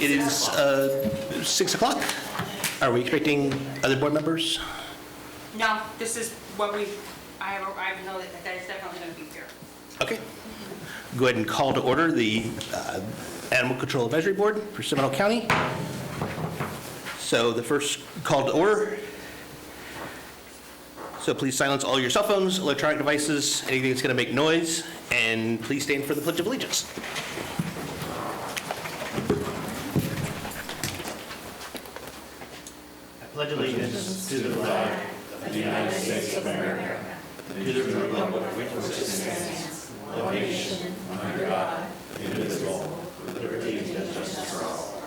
It is 6 o'clock. Are we expecting other board members? No, this is what I know that is definitely going to be here. Okay. Go ahead and call to order the Animal Control Advisory Board for Seminole County. So the first call to order. So please silence all your cell phones, electronic devices, anything that's going to make noise, and please stand for the Pledge of Allegiance. I pledge allegiance to the flag of the United States of America, and to the republic which stands, one nation, under God, indivisible, with liberty and justice for all.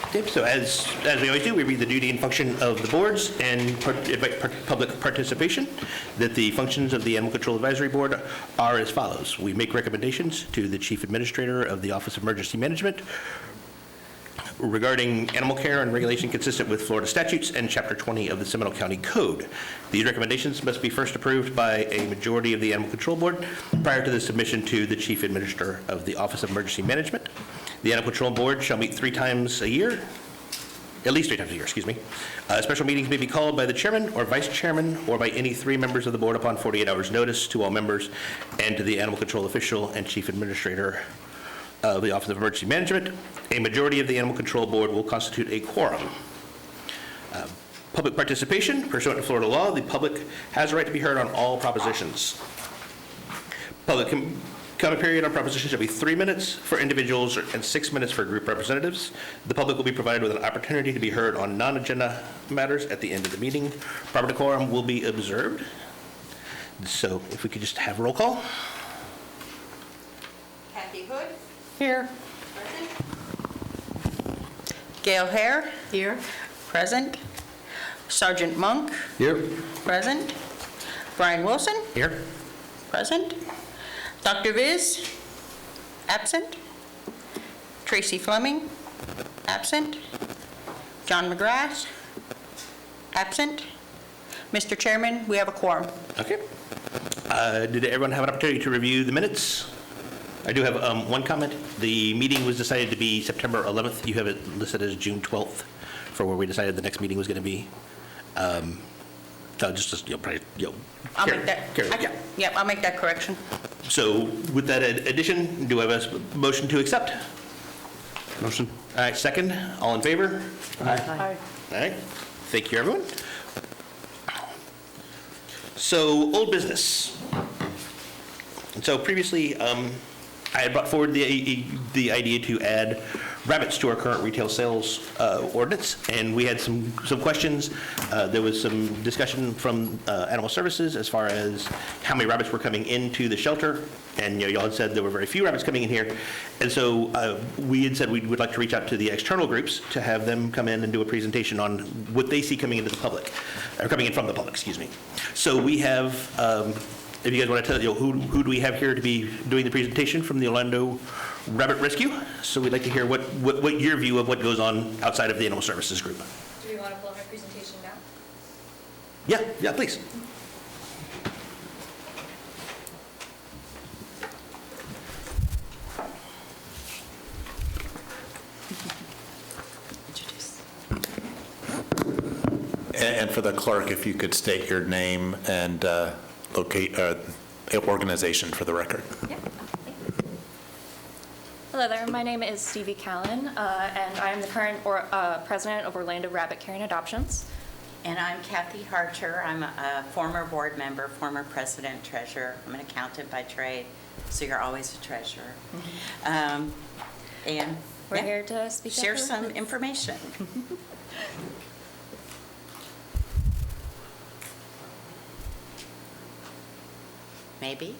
Okay, so as we always do, we read the duty and function of the boards and invite public participation. That the functions of the Animal Control Advisory Board are as follows. We make recommendations to the Chief Administrator of the Office of Emergency Management regarding animal care and regulation consistent with Florida statutes and Chapter 20 of the Seminole County Code. These recommendations must be first approved by a majority of the Animal Control Board prior to the submission to the Chief Administrator of the Office of Emergency Management. The Animal Control Board shall meet 3 times a year, at least 3 times a year, excuse me. Special meetings may be called by the chairman or vice chairman or by any 3 members of the board upon 48 hours notice to all members and to the animal control official and chief administrator of the Office of Emergency Management. A majority of the Animal Control Board will constitute a quorum. Public participation, pursuant to Florida law, the public has a right to be heard on all propositions. Public comment period on propositions shall be 3 minutes for individuals and 6 minutes for group representatives. The public will be provided with an opportunity to be heard on non-agenda matters at the end of the meeting. Proper decorum will be observed. So if we could just have a roll call. Kathy Hood. Here. Present. Gail Hare. Here. Present. Sergeant Monk. Here. Present. Brian Wilson. Here. Present. Dr. Viz. Absent. Tracy Fleming. Absent. John McGrath. Absent. Mr. Chairman, we have a quorum. Okay. Did everyone have an opportunity to review the minutes? I do have one comment. The meeting was decided to be September 11th. You have it listed as June 12th for where we decided the next meeting was going to be. So just probably, I'll make that. Yep, I'll make that correction. So with that addition, do I have a motion to accept? Motion. All right, second. All in favor? Aye. All right. Thank you, everyone. So old business. And so previously, I had brought forward the idea to add rabbits to our current retail sales ordinance, and we had some questions. There was some discussion from Animal Services as far as how many rabbits were coming into the shelter, and y'all had said there were very few rabbits coming in here, and so we had said we would like to reach out to the external groups to have them come in and do a presentation on what they see coming into the public, or coming in from the public, excuse me. So we have. If you guys want to tell, who do we have here to be doing the presentation from the Orlando Rabbit Rescue? So we'd like to hear what your view of what goes on outside of the Animal Services group. Do we want to pull up our presentation now? Yeah, please. And for the clerk, if you could state your name and locate organization for the record. Yeah. Hello there. My name is Stevie Callan, and I am the current president of Orlando Rabbit Care and Adoptions. And I'm Kathy Harcher. I'm a former board member, former president, treasurer. I'm an accountant by trade, so you're always a treasurer. And We're here to speak. share some information. Maybe?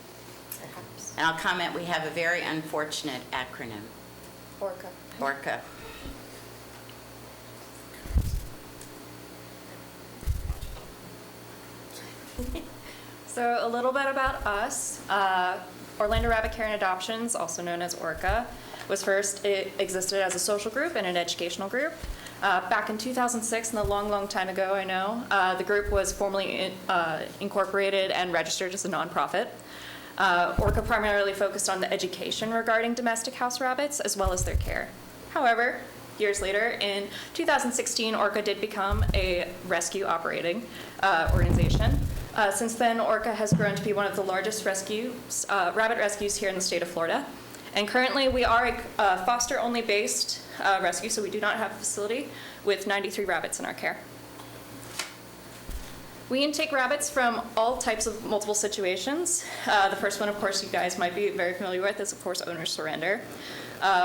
Perhaps. And I'll comment, we have a very unfortunate acronym, Orca. ORCA. So a little bit about us. Orlando Rabbit Care and Adoptions, also known as ORCA, it existed as a social group and an educational group. Back in 2006, and a long, long time ago, I know, the group was formally incorporated and registered as a nonprofit. Orca primarily focused on the education regarding domestic house rabbits as well as their care. However, years later, in 2016, Orca did become a rescue operating organization. Since then, Orca has grown to be one of the largest rabbit rescues here in the state of Florida. And currently, we are a foster-only based rescue, so we do not have a facility, with 93 rabbits in our care. We intake rabbits from all types of multiple situations. The first one, of course, you guys might be very familiar with is, of course, owner surrender.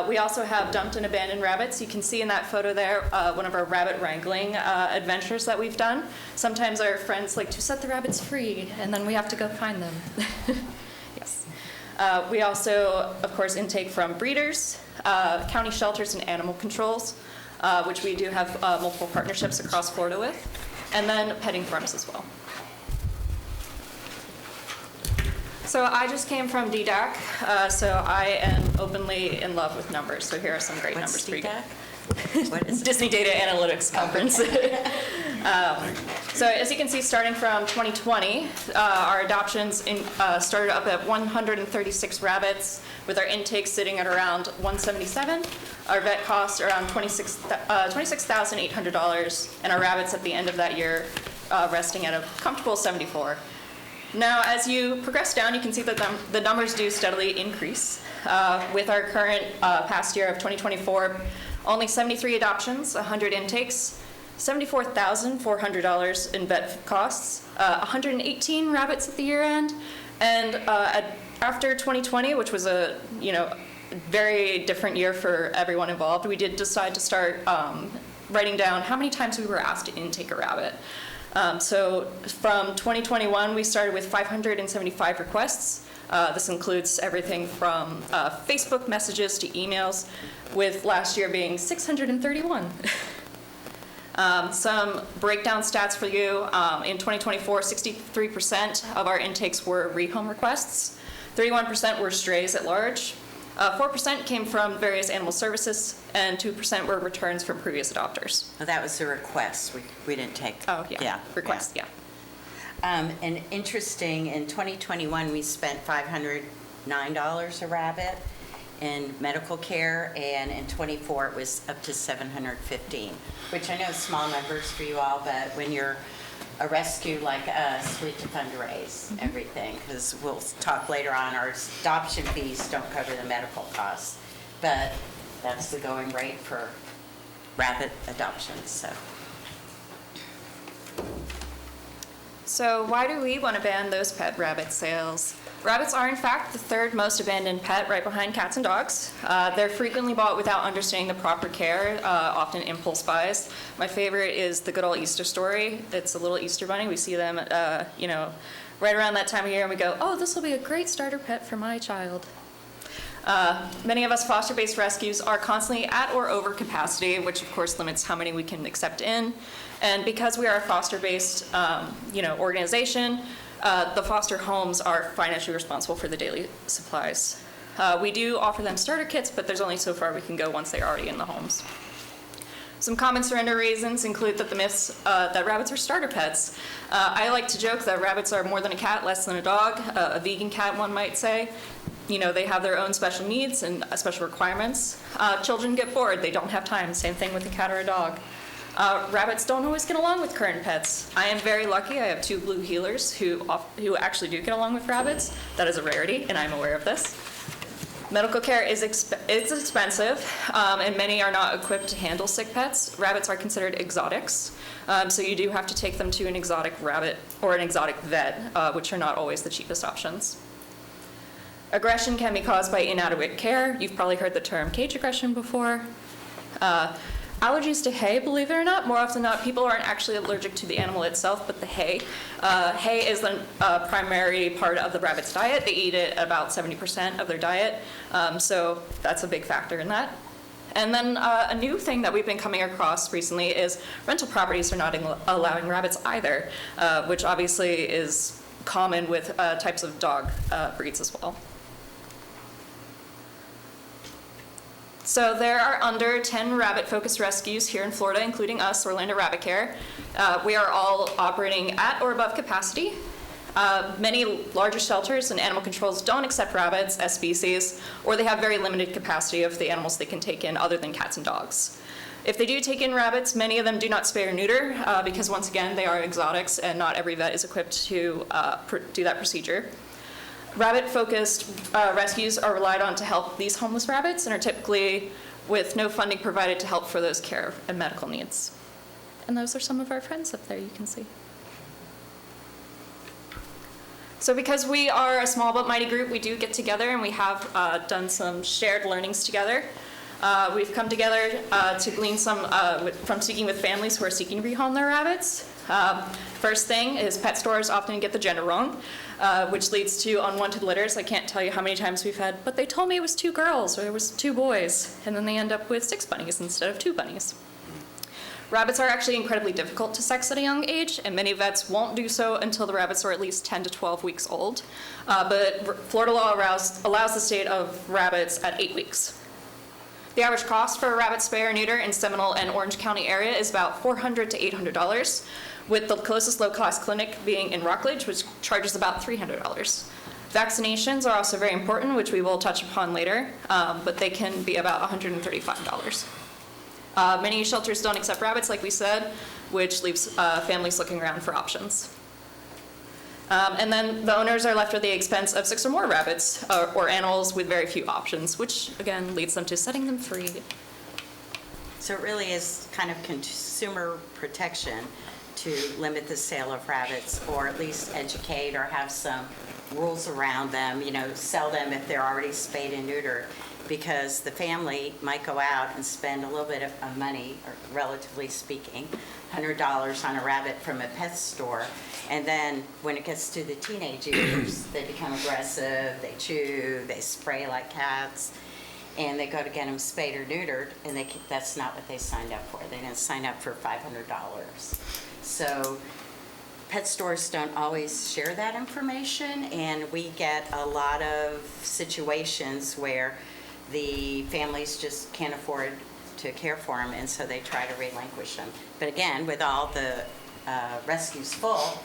We also have dumped and abandoned rabbits. You can see in that photo there one of our rabbit wrangling adventures that we've done. Sometimes our friends like to set the rabbits free, and then we have to go find them. Yes. We also, of course, intake from breeders, county shelters, and animal controls, which we do have multiple partnerships across Florida with, and then petting farms as well. So I just came from DDAC, so I am openly in love with numbers. So here are some great numbers for you. What is it? Disney Data Analytics Conference. So as you can see, starting from 2020, our adoptions started up at 136 rabbits, with our intake sitting at around 177. Our vet costs around $26,800, and our rabbits at the end of that year resting at a comfortable 74. Now, as you progress down, you can see that the numbers do steadily increase. With our current past year of 2024, only 73 adoptions, 100 intakes, $74,400 in vet costs, 118 rabbits at the year end, and after 2020, which was a very different year for everyone involved, we did decide to start writing down how many times we were asked to intake a rabbit. So from 2021, we started with 575 requests. This includes everything from Facebook messages to emails, with last year being 631. Some breakdown stats for you. In 2024, 63% of our intakes were rehome requests, 31% were strays at large, 4% came from various animal services, and 2% were returns from previous adopters. Well, that was the request. We didn't take. Oh, yeah. Requests, yeah. And interesting, in 2021, we spent $509 a rabbit in medical care, and in 24 it was up to $715, which I know is small numbers for you all, but when you're a rescue like us, we have to fundraise everything, because we'll talk later on, our adoption fees don't cover the medical costs, but that's the going rate for rabbit adoptions. So why do we want to ban those pet rabbit sales? Rabbits are, in fact, the third most abandoned pet, right behind cats and dogs. They're frequently bought without understanding the proper care, often impulse buys. My favorite is the good old Easter story. It's a little Easter bunny. We see them, right around that time of year, and we go, oh, this will be a great starter pet for my child. Many of us foster-based rescues are constantly at or over capacity, which of course limits how many we can accept in. And because we are a foster-based, organization, the foster homes are financially responsible for the daily supplies. We do offer them starter kits, but there's only so far we can go once they're already in the homes. Some common surrender reasons include that the myths that rabbits are starter pets. I like to joke that rabbits are more than a cat, less than a dog, a vegan cat, one might say. They have their own special needs and special requirements. Children get bored, they don't have time, same thing with a cat or a dog. Rabbits don't always get along with current pets. I am very lucky, I have 2 blue heelers who actually do get along with rabbits. That is a rarity, and I'm aware of this. Medical care is expensive, and many are not equipped to handle sick pets. Rabbits are considered exotics, so you do have to take them to an exotic rabbit or an exotic vet, which are not always the cheapest options. Aggression can be caused by inadequate care. You've probably heard the term cage aggression before. Allergies to hay, believe it or not, more often than not, people aren't actually allergic to the animal itself, but the hay. Hay is the primary part of the rabbit's diet. They eat it about 70% of their diet, so that's a big factor in that. And then a new thing that we've been coming across recently is rental properties are not allowing rabbits either, which obviously is common with types of dog breeds as well. So there are under 10 rabbit-focused rescues here in Florida, including us, Orlando Rabbit Care. We are all operating at or above capacity. Many larger shelters and animal controls don't accept rabbits as species, or they have very limited capacity of the animals they can take in other than cats and dogs. If they do take in rabbits, many of them do not spay or neuter because, once again, they are exotics and not every vet is equipped to do that procedure. Rabbit-focused rescues are relied on to help these homeless rabbits and are typically with no funding provided to help for those care and medical needs. And those are some of our friends up there, you can see. So because we are a small but mighty group, we do get together and we have done some shared learnings together. We've come together to glean some from speaking with families who are seeking to rehome their rabbits. First thing is pet stores often get the gender wrong, which leads to unwanted litters. I can't tell you how many times we've had, but they told me it was 2 girls or it was 2 boys, and then they end up with 6 bunnies instead of 2 bunnies. Rabbits are actually incredibly difficult to sex at a young age, and many vets won't do so until the rabbits are at least 10 to 12 weeks old. But Florida law allows the state of rabbits at 8 weeks. The average cost for a rabbit spay or neuter in Seminole and Orange County area is about $400 to $800, with the closest low-cost clinic being in Rockledge, which charges about $300. Vaccinations are also very important, which we will touch upon later, but they can be about $135. Many shelters don't accept rabbits, like we said, which leaves families looking around for options. And then the owners are left with the expense of 6 or more rabbits or animals with very few options, which again leads them to setting them free. So it really is kind of consumer protection to limit the sale of rabbits, or at least educate or have some rules around them, sell them if they're already spayed and neutered, because the family might go out and spend a little bit of money, or relatively speaking, $100 on a rabbit from a pet store, and then when it gets to the teenage years, they become aggressive, they chew, they spray like cats, and they go to get them spayed or neutered, and that's not what they signed up for. They didn't sign up for $500. So pet stores don't always share that information, and we get a lot of situations where the families just can't afford to care for them, and so they try to relinquish them. But again, with all the rescues full,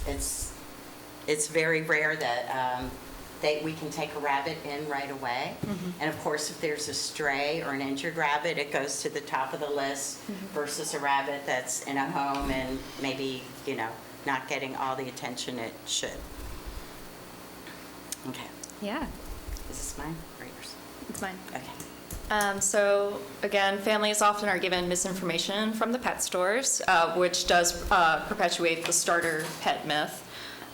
it's very rare that we can take a rabbit in right away. And of course, if there's a stray or an injured rabbit, it goes to the top of the list versus a rabbit that's in a home and maybe, not getting all the attention it should. Okay. Yeah, Is this mine or yours? it's mine. Okay. So again, families often are given misinformation from the pet stores, which does perpetuate the starter pet myth.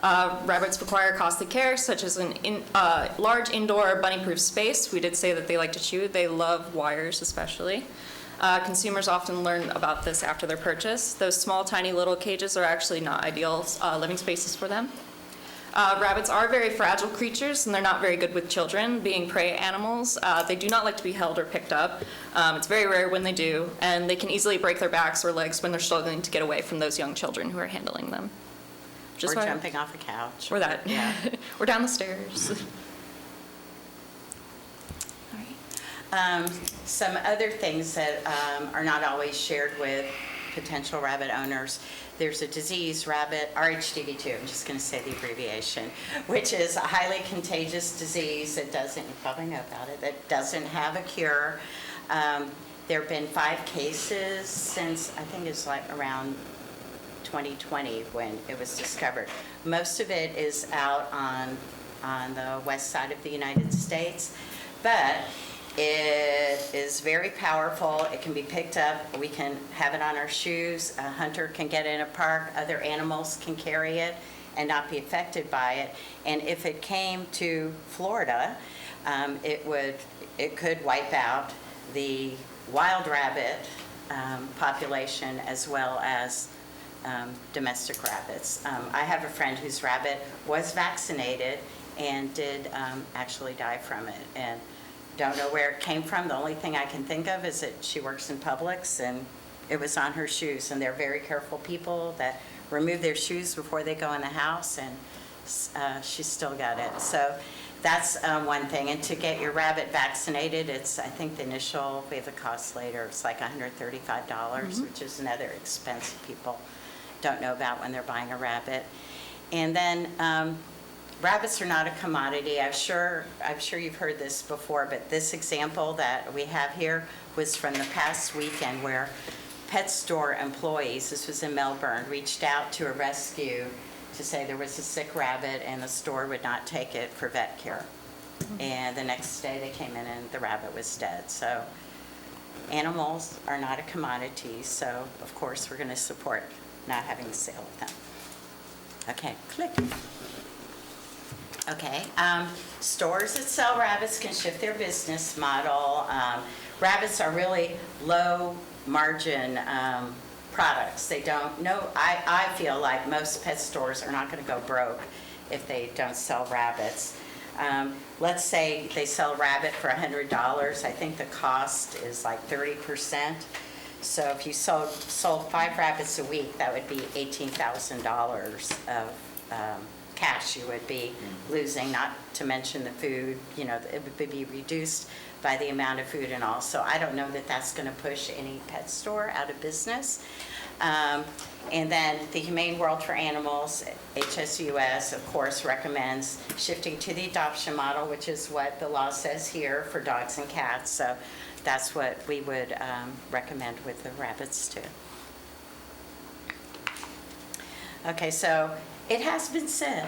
Rabbits require costly care, such as a large indoor bunny-proof space. We did say that they like to chew. They love wires especially. Consumers often learn about this after their purchase. Those small, tiny little cages are actually not ideal living spaces for them. Rabbits are very fragile creatures, and they're not very good with children, being prey animals. They do not like to be held or picked up. It's very rare when they do, and they can easily break their backs or legs when they're struggling to get away from those young children who are handling them. Or jumping off a couch. Or that. Yeah. Or down the stairs. All right. Some other things that are not always shared with potential rabbit owners. There's a disease, rabbit, RHDV2, I'm just going to say the abbreviation, which is a highly contagious disease that doesn't, you probably know about it, that doesn't have a cure. There have been 5 cases since, I think it's like around 2020 when it was discovered. Most of it is out on the west side of the United States, but it is very powerful. It can be picked up. We can have it on our shoes. A hunter can get it in a park. Other animals can carry it and not be affected by it. And if it came to Florida, it could wipe out the wild rabbit population as well as domestic rabbits. I have a friend whose rabbit was vaccinated and did actually die from it. And don't know where it came from. The only thing I can think of is that she works in Publix and it was on her shoes. And they're very careful people that remove their shoes before they go in the house, and she still got it. So that's one thing. And to get your rabbit vaccinated, it's, I think the initial, we have the cost later, it's like $135, which is another expense people don't know about when they're buying a rabbit. And then rabbits are not a commodity. I'm sure you've heard this before, but this example that we have here was from the past weekend where pet store employees, this was in Melbourne, reached out to a rescue to say there was a sick rabbit and the store would not take it for vet care. And the next day they came in and the rabbit was dead. So animals are not a commodity, so of course we're going to support not having a sale of them. Okay, click. Okay, stores that sell rabbits can shift their business model. Rabbits are really low margin products. They don't know, I feel like most pet stores are not going to go broke if they don't sell rabbits. Let's say they sell a rabbit for $100. I think the cost is like 30%. So if you sold 5 rabbits a week, that would be $18,000 of cash you would be losing, not to mention the food. You know, it would be reduced by the amount of food and all. So I don't know that that's going to push any pet store out of business. And then the Humane World for Animals, HSUS, of course, recommends shifting to the adoption model, which is what the law says here for dogs and cats. So that's what we would recommend with the rabbits too. Okay, so it has been said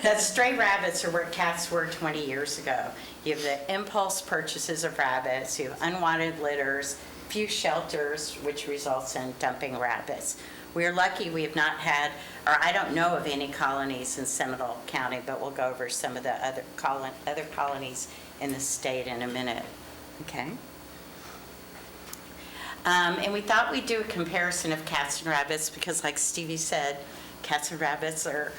that stray rabbits are where cats were 20 years ago. You have the impulse purchases of rabbits, you have unwanted litters, few shelters, which results in dumping rabbits. We're lucky we have not had, or I don't know of any colonies in Seminole County, but we'll go over some of the other colonies in the state in a minute. Okay. And we thought we'd do a comparison of cats and rabbits because, like Stevie said, cats and rabbits are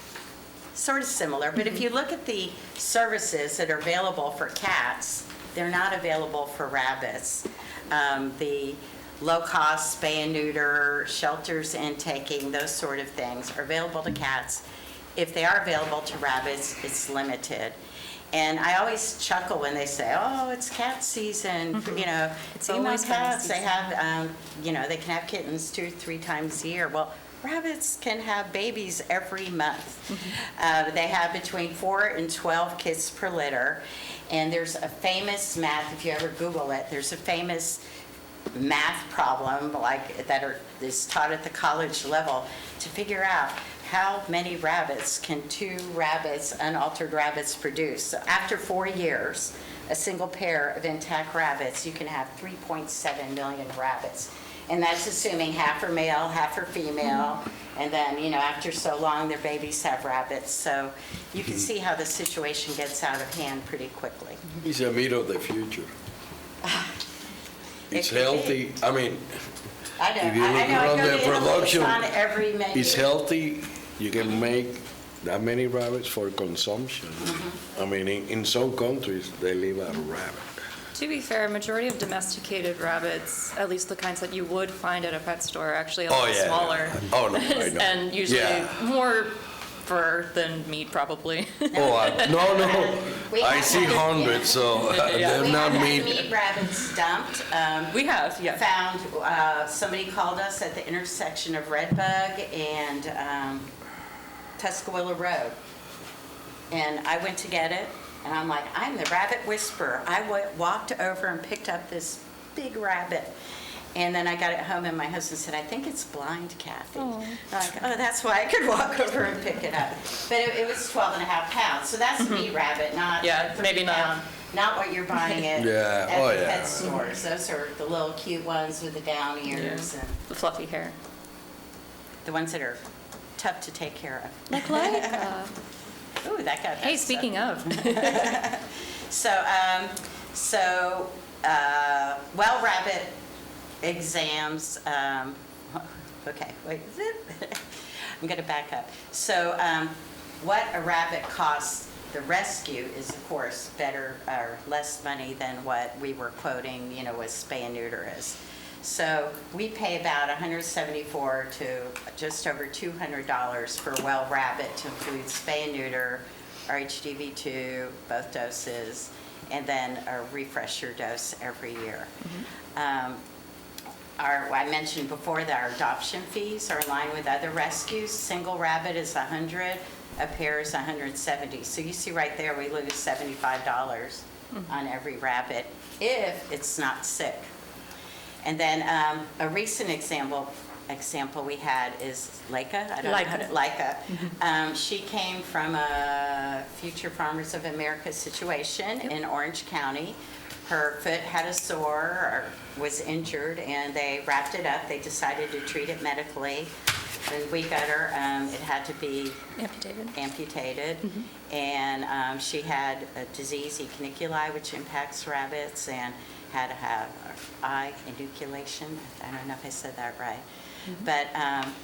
sort of similar. But if you look at the services that are available for cats, they're not available for rabbits. The low-cost spay and neuter, shelters intaking, those sort of things are available to cats. If they are available to rabbits, it's limited. And I always chuckle when they say, oh, it's cat season. You know, It's female always hunting cats, they have, you know, they can have kittens 2-3 times a year. Well, rabbits can have babies every month. They have between 4 and 12 kids per litter. And there's a famous math, if you ever Google it, there's a famous math problem like that is taught at the college level to figure out how many rabbits can 2 rabbits, unaltered rabbits, produce. So after 4 years, a single pair of intact rabbits, you can have 3.7 million rabbits. And that's assuming half are male, half are female, and then, you know, after so long, their babies have rabbits. So you can see how the situation gets out of hand pretty quickly. It's a bit of the future. It It's could be. healthy. I mean, I know, if you I look know, I around go the to Italy, it's production, on every menu. it's healthy. You can make that many rabbits for consumption. I mean, in some countries, they live out of rabbit. To be fair, majority of domesticated rabbits, at least the kinds that you would find at a pet store, are actually a lot smaller. Oh, no, I know. And usually Yeah. more fur than meat, probably. Oh, no. We I have see had- hundreds, so they're We not have had meat. meat rabbits dumped. We have, yeah. Found, somebody called us at the intersection of Redbug and Tuscaloosa Road. And I went to get it, and I'm like, I'm the rabbit whisperer. I walked over and picked up this big rabbit. And then I got it home, and my husband said, I think it's blind, Kathy. I'm like, oh, that's why I could walk over and pick it up. But it was 12 and a half pounds, so that's a meat rabbit, not Yeah, a maybe not. 30-pound, not what you're buying it Yeah, at oh, the yeah. pet stores. Those are the little cute ones with the down ears and The fluffy hair. the ones that are tough to take care of. Like Leica. Ooh, that got Hey, messed up. speaking of. So, well rabbit exams, okay, wait, I'm gonna back up. So, what a rabbit costs, the rescue is of course better, or less money than what we were quoting, you know, what spay and neuter is. So we pay about $174 to just over $200 for a well rabbit to include spay and neuter, RHDV2, both doses, and then a refresher dose every year. I mentioned before that our adoption fees are in line with other rescues. Single rabbit is $100, A pair is $170. So you see right there, we lose $75 on every rabbit if it's not sick. And then a recent example we had is Laika. I don't know how to, Laika. She came from a Future Farmers of America situation in Orange County. Her foot had a sore or was injured, and they wrapped it up. They decided to treat it medically. When we got her, it had to be amputated. And she had a disease, echiniculi, which impacts rabbits, and had to have eye inoculation. I don't know if I said that right. But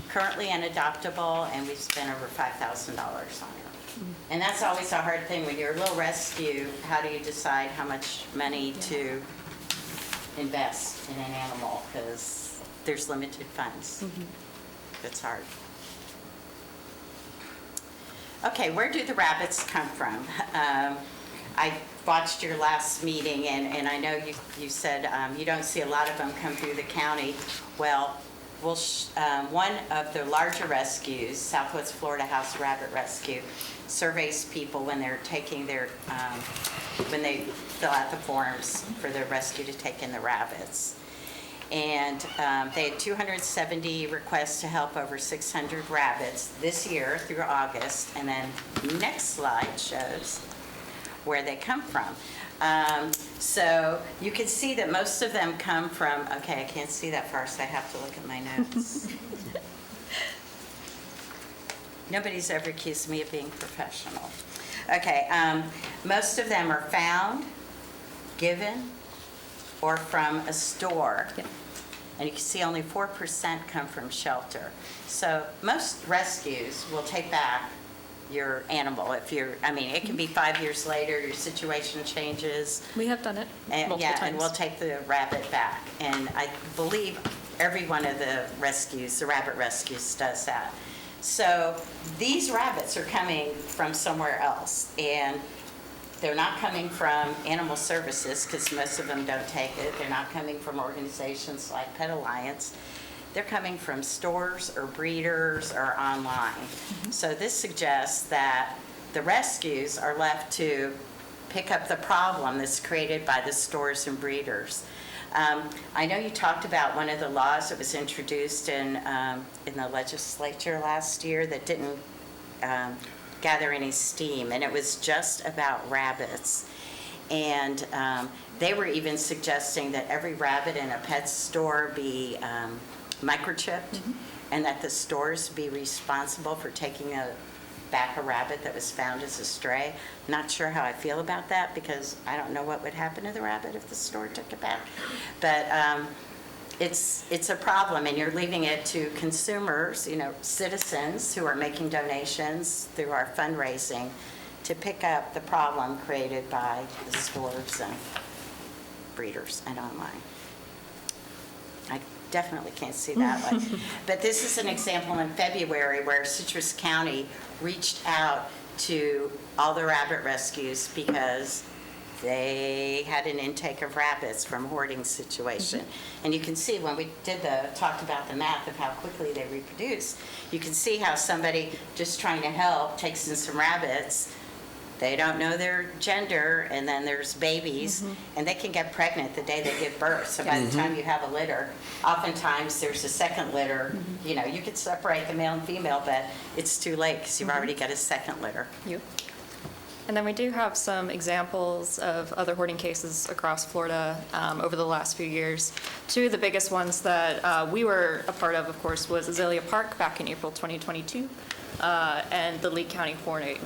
currently unadoptable, and we've spent over $5,000 on her. And that's always a hard thing when you're a little rescue. How do you decide how much money to invest in an animal? Because there's limited funds. It's hard. Okay, where do the rabbits come from? I watched your last meeting, and I know you said you don't see a lot of them come through the county. Well, one of the larger rescues, Southwest Florida House Rabbit Rescue, surveys people when they're taking their, when they fill out the forms for the rescue to take in the rabbits. And they had 270 requests to help over 600 rabbits this year through August. And then next slide shows where they come from. So you can see that most of them come from, okay, I can't see that far, so I have to look at my notes. Nobody's ever accused me of being professional. Okay, most of them are found, given, or from a store. Yeah. And you can see only 4% come from shelter. So most rescues will take back your animal if you're, I mean, it can be 5 years later, your situation changes. We have done it multiple Yeah, times. and we'll take the rabbit back. And I believe every one of the rescues, the rabbit rescues, does that. So these rabbits are coming from somewhere else, and they're not coming from animal services because most of them don't take it. They're not coming from organizations like Pet Alliance. They're coming from stores or breeders or online. So this suggests that the rescues are left to pick up the problem that's created by the stores and breeders. I know you talked about one of the laws that was introduced in the legislature last year that didn't gather any steam, and it was just about rabbits. And they were even suggesting that every rabbit in a pet store be microchipped, and that the stores be responsible for taking back a rabbit that was found as a stray. Not sure how I feel about that, because I don't know what would happen to the rabbit if the store took it back. But it's a problem, and you're leaving it to consumers, citizens who are making donations through our fundraising to pick up the problem created by the stores and breeders and online. I definitely can't see that one. But this is an example in February where Citrus County reached out to all the rabbit rescues because they had an intake of rabbits from a hoarding situation. And you can see when we talked about the math of how quickly they reproduce, you can see how somebody just trying to help takes in some rabbits. They don't know their gender, and then there's babies, and they can get pregnant the day they give birth. So by the time you have a litter, oftentimes there's a second litter. You could separate the male and female, but it's too late because you've already got a second litter. You. And then we do have some examples of other hoarding cases across Florida over the last few years. Two of the biggest ones that we were a part of course, was Azalea Park back in April 2022, and the Lee County hoarding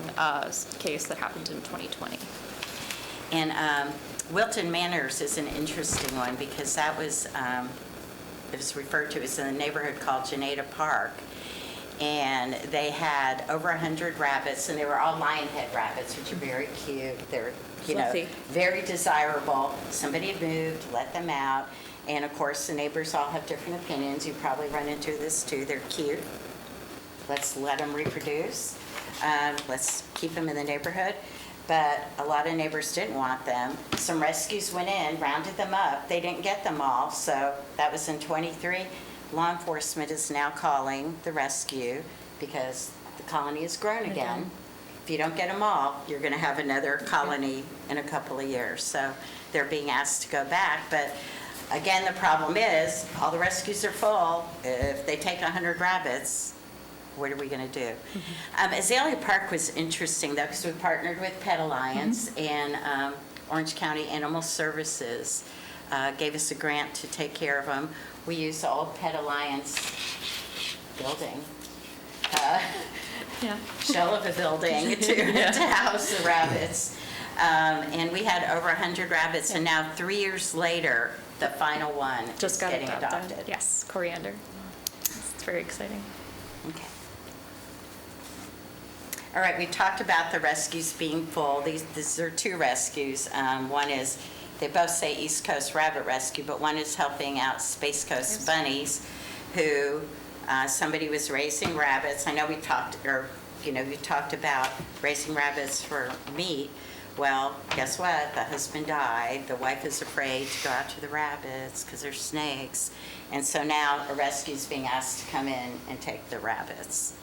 case that happened in 2020. And Wilton Manors is an interesting one because that was, it was referred to as in a neighborhood called Janeda Park. And they had over 100 rabbits, and they were all lion head rabbits, which are very cute. They're, Fluffy. very desirable. Somebody had moved, let them out. And of course, the neighbors all have different opinions. You probably run into this too. They're cute. Let's let them reproduce. Let's keep them in the neighborhood. But a lot of neighbors didn't want them. Some rescues went in, rounded them up. They didn't get them all, so that was in '23. Law enforcement is now calling the rescue because the colony has grown again. If you don't get them all, you're going to have another colony in a couple of years. So they're being asked to go back. But again, the problem is, all the rescues are full. If they take 100 rabbits, what are we going to do? Azalea Park was interesting, though, because we partnered with Pet Alliance, and Orange County Animal Services gave us a grant to take care of them. We used the old Pet Alliance building, shell of a building to house the rabbits. And we had over 100 rabbits, and now 3 years later, the final one Just is got getting adopted. adopted. Yes, Coriander. It's very exciting. Okay. All right, we talked about the rescues being full. These are 2 rescues. One is, they both say East Coast Rabbit Rescue, but one is helping out Space Coast Bunnies, who somebody was raising rabbits. I know we talked, you talked about raising rabbits for meat. Well, guess what? The husband died. The wife is afraid to go out to the rabbits because they're snakes. And so now a rescue is being asked to come in and take the rabbits.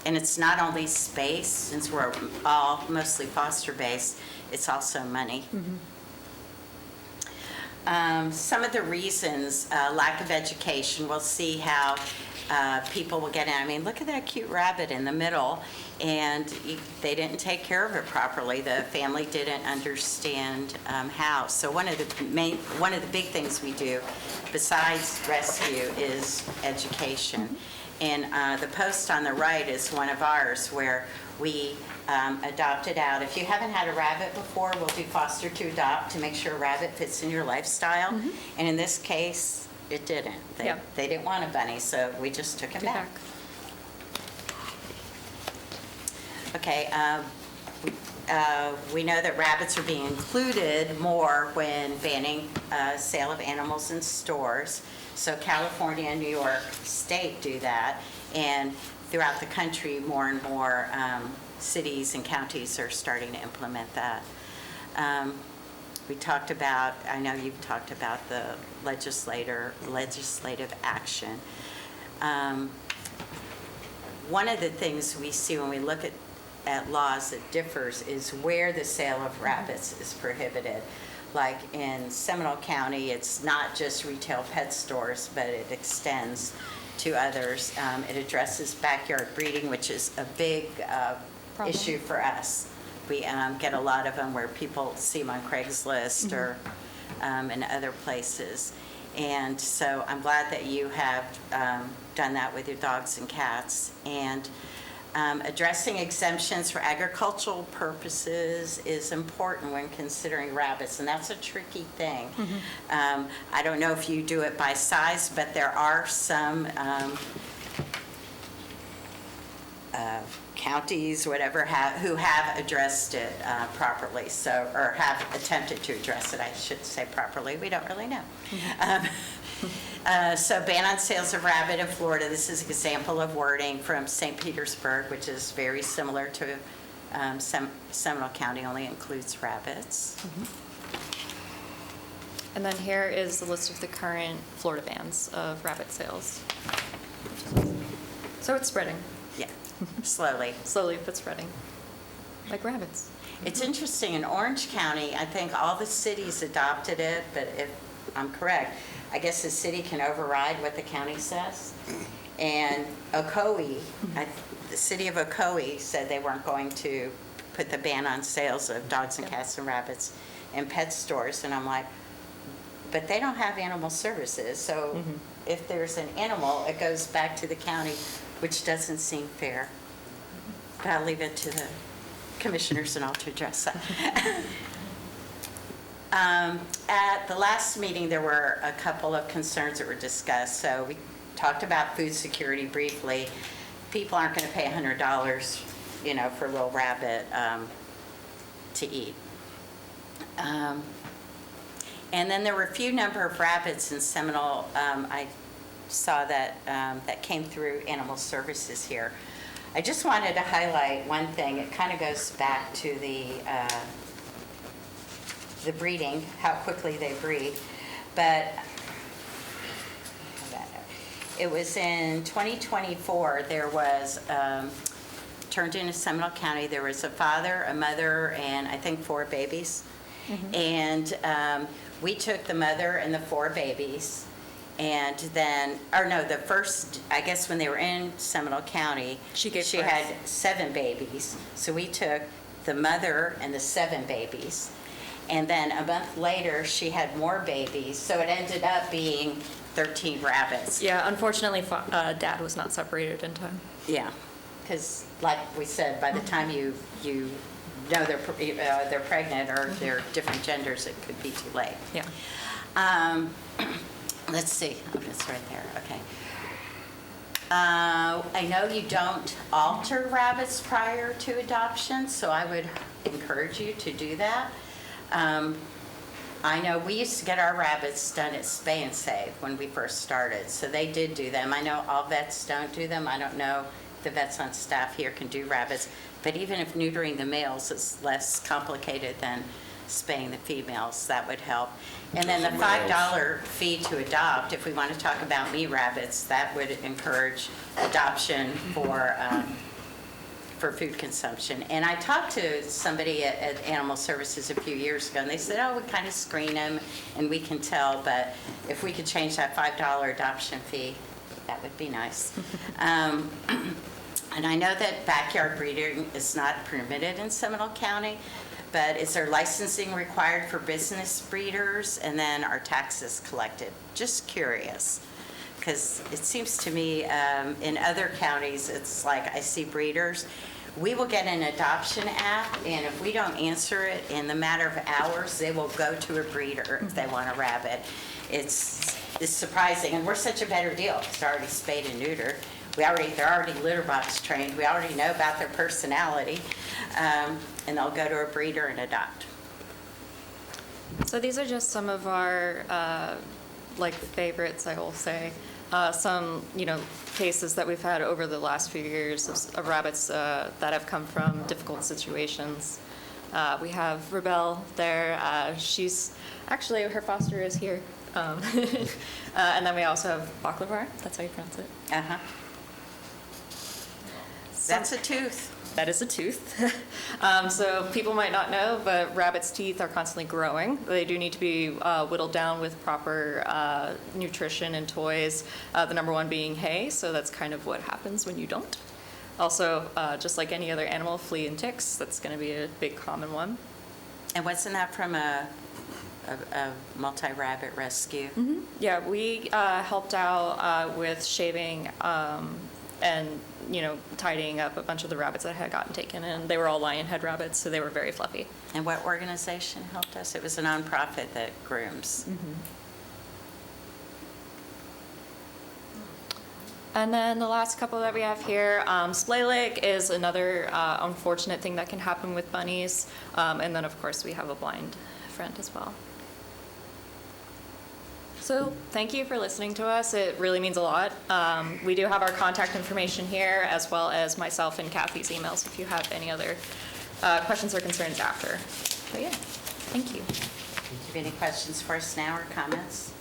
And it's not only space, since we're all mostly foster-based, it's also money. Some of the reasons, lack of education, we'll see how people will get in. I mean, look at that cute rabbit in the middle, and they didn't take care of it properly. The family didn't understand how. So one of the big things we do, besides rescue, is education. And the post on the right is one of ours where we adopted out. If you haven't had a rabbit before, we'll do foster to adopt to make sure a rabbit fits in your lifestyle. And in this case, it didn't. They didn't want a bunny, so we just took him back. Okay, we know that rabbits are being included more when banning sale of animals in stores. So California and New York State do that, and throughout the country, more and more cities and counties are starting to implement that. We talked about, I know you've talked about the legislative action. One of the things we see when we look at laws that differs is where the sale of rabbits is prohibited. Like in Seminole County, it's not just retail pet stores, but it extends to others. It addresses backyard breeding, which is a big issue for us. We get a lot of them where people see them on Craigslist or in other places. And so I'm glad that you have done that with your dogs and cats. And addressing exemptions for agricultural purposes is important when considering rabbits, and that's a tricky thing. I don't know if you do it by size, but there are some counties, whatever, who have addressed it properly, or have attempted to address it, I should say properly. We don't really know. So ban on sales of rabbit in Florida. This is an example of wording from St. Petersburg, which is very similar to Seminole County, only includes rabbits. And then here is the list of the current Florida bans of rabbit sales. So it's spreading, Yeah, slowly. slowly but spreading, like rabbits. It's interesting, in Orange County, I think all the cities adopted it, but if I'm correct, I guess the city can override what the county says. And Ocoee, the city of Ocoee said they weren't going to put the ban on sales of dogs and cats and rabbits in pet stores. And I'm like, but they don't have animal services. So if there's an animal, it goes back to the county, which doesn't seem fair. But I'll leave it to the commissioners and all to address that. At the last meeting, there were a couple of concerns that were discussed. So we talked about food security briefly. People aren't going to pay $100, for a little rabbit to eat. And then there were a few number of rabbits in Seminole. I saw that that came through Animal Services here. I just wanted to highlight one thing. It kind of goes back to the breeding, how quickly they breed. But It was in 2024, there was, turned into Seminole County, there was a father, a mother, and I think 4 babies. And we took the mother and the 4 babies, and then, or no, the first, I guess when they were in Seminole County, She gave she birth. had 7 babies. So we took the mother and the 7 babies. And then a month later, she had more babies, so it ended up being 13 rabbits. Yeah, unfortunately, Dad was not separated in time. Yeah, because like we said, by the time you know they're pregnant or they're different genders, it could be too late. Yeah. Let's see, oh, it's right there, okay. I know you don't alter rabbits prior to adoption, so I would encourage you to do that. I know we used to get our rabbits done at Spay and Save when we first started, so they did do them. I know all vets don't do them. I don't know if the vets on staff here can do rabbits, but even if neutering the males is less complicated than spaying the females, that would help. And then the $5 fee to adopt, if we want to talk about me rabbits, that would encourage adoption for food consumption. And I talked to somebody at Animal Services a few years ago, and they said, oh, we kind of screen them and we can tell, but if we could change that $5 adoption fee, that would be nice. And I know that backyard breeding is not permitted in Seminole County, but is there licensing required for business breeders, and then are taxes collected? Just curious. Because it seems to me in other counties, it's like I see breeders, we will get an adoption app, and if we don't answer it in the matter of hours, they will go to a breeder if they want a rabbit. It's surprising, and we're such a better deal. It's already spayed and neutered. They're already litter box trained. We already know about their personality, and they'll go to a breeder and adopt. So these are just some of our favorites, I will say. Some, cases that we've had over the last few years of rabbits that have come from difficult situations. We have Rebelle there. She's actually, her foster is here. And then we also have Baklavar. That's how you pronounce it. Uh-huh. That's a tooth. That is a tooth. So people might not know, but rabbits' teeth are constantly growing. They do need to be whittled down with proper nutrition and toys, the number one being hay, so that's kind of what happens when you don't. Also, just like any other animal, flea and ticks, that's going to be a big common one. And wasn't that from a multi-rabbit rescue? Mm-hmm. Yeah, we helped out with shaving and tidying up a bunch of the rabbits that had gotten taken, and they were all lion head rabbits, so they were very fluffy. And what organization helped us? It was a nonprofit that grooms. Mm-hmm. And then the last couple that we have here, splay lick is another unfortunate thing that can happen with bunnies, and then of course we have a blind friend as well. So thank you for listening to us. It really means a lot. We do have our contact information here, as well as myself and Kathy's emails if you have any other questions or concerns after. But yeah, thank you. Do you have any questions for us now or comments?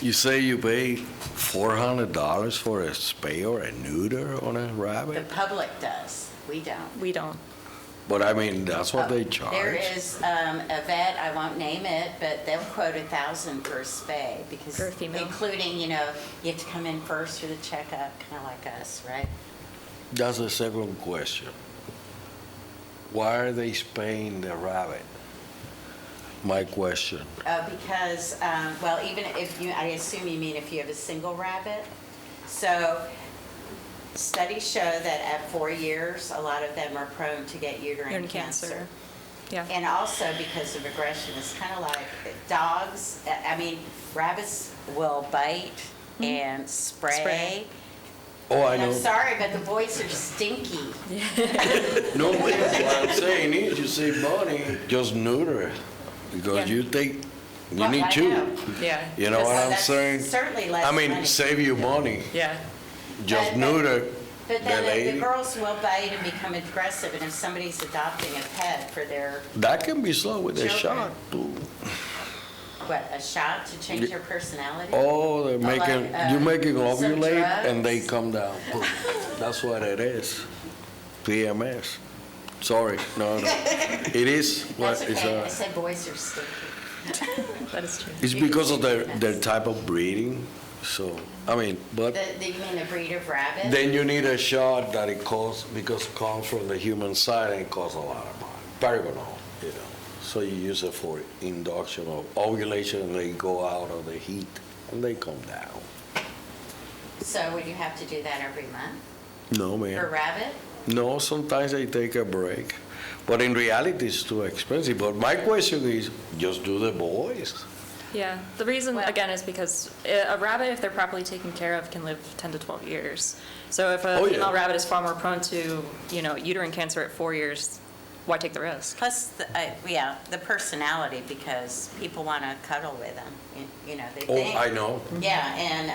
You say you pay $400 for a spay or a neuter on a The rabbit? public does. We don't. We don't. But I mean, that's what they charge. There is a vet, I won't name it, but they'll quote $1,000 for a spay because For a female. including, you have to come in first for the checkup, kind of like us, right? That's the second question. Why are they spaying the rabbit? My question. Because, well, even if I assume you mean if you have a single rabbit. So studies show that at 4 years, a lot of them are prone to get uterine Uterine cancer. cancer. Yeah. And also because of aggression, it's kind of like dogs, rabbits will bite and spray. Oh, I And I'm know. sorry, but the boys are stinky. No, what I'm saying is, you see money, just neuter it. Because Yeah. you Well, need I two. know. Yeah. You know what I'm That's saying? certainly less money. Save you money. Yeah. Just But- neuter But the then the lady. girls will bite and become aggressive, and if somebody's adopting a pet for their, That can be slow with a Children. shot, too. what, a shot to change their personality? Oh, they're Like, making, you making some ovulate and they drugs? come down. Boom. That's what it is. PMS. Sorry, no. It is what That's it's. okay, I said boys are stinky. That is true. It's because of their type of breeding. So, I mean, but You mean a breed of rabbit? then you need a shot that it costs, because it comes from the human side and it costs a lot of money. Perigonal, you know. So you use it for induction of ovulation and they go out of the heat and they come down. So would you have to do that every month No, for man. rabbit? No, sometimes they take a break. But in reality, it's too expensive. But my question is, just do the boys. Yeah, the reason, Well- again, is because a rabbit, if they're properly taken care of, can live 10 to 12 years. So if a Oh, yeah. female rabbit is far more prone to, uterine cancer at 4 years, why take the risk? Plus, the personality, because people want to cuddle with them. They Oh, think. I know. Yeah, and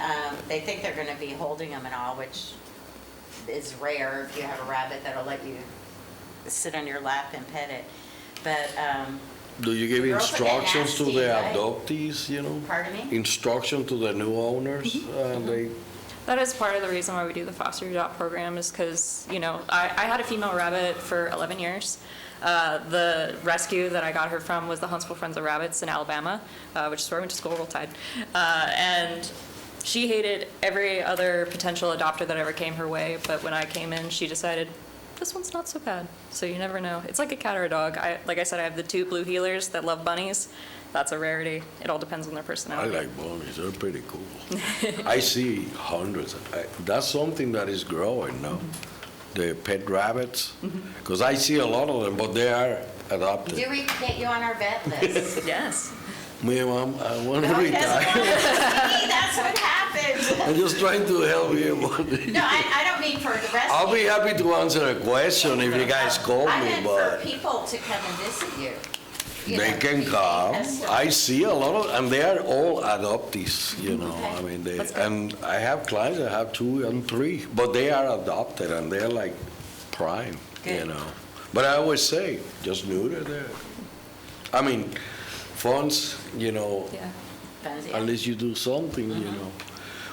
they think they're going to be holding them and all, which is rare if you have a rabbit that'll let you sit on your lap and pet it. But, Do you give The girls are getting instructions to nasty, the right? adoptees, pardon me? Instruction to the new owners? They, That is part of the reason why we do the foster adopt program, is because, I had a female rabbit for 11 years. The rescue that I got her from was the Huntsville Friends of Rabbits in Alabama, which is where I went to school, Roll Tide. And she hated every other potential adopter that ever came her way, but when I came in, she decided, this one's not so bad. So you never know. It's like a cat or a dog. Like I said, I have the 2 blue healers that love bunnies. That's a rarity. It all depends on their I personality. like bunnies, they're pretty cool. I see hundreds. That's something that is growing now, the pet rabbits. Because I see a lot of them, but they are adopted. Do we get you on our vet list? Yes. Me, Mom, I want to Okay, retire. see, that's what happens. I'm just trying to help you. No, I don't mean for the rescue. I'll be happy to answer a question if you guys call I me, meant but for people to come and visit you. they can come. I see a lot of, and they are all adoptees, I mean, That's good. and I have clients that have 2 and 3, but they are adopted and they're like prime, Good. But I always say, just neuter there. I mean, funds, Yeah. at least you do something,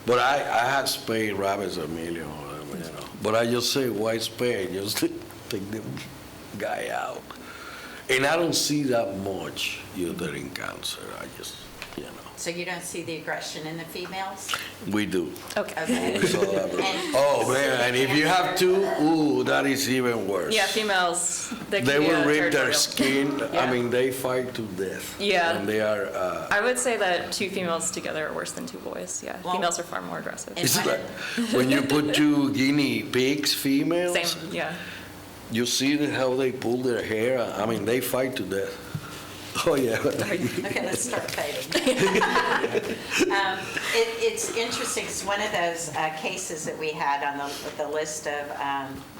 But I have spayed rabbits a million of them, But I just say, why spay? Just take the guy out. And I don't see that much uterine cancer. I just, So you don't see the aggression in the females? we do. Okay. Okay. We saw that. And- Oh, man, and if you have 2, ooh, that is even worse. Yeah, females, They can be, will rip their territorial. skin. I Yeah. mean, they fight to death. Yeah. And they are, I would say that 2 females together are worse than 2 boys. Yeah, Well- females are far more aggressive. And- it's like, when you put 2 guinea pigs, females. Same, yeah. You see how they pull their hair? I mean, they fight to death. Oh, yeah. Okay, let's start fading. It's interesting, it's one of those cases that we had on the list of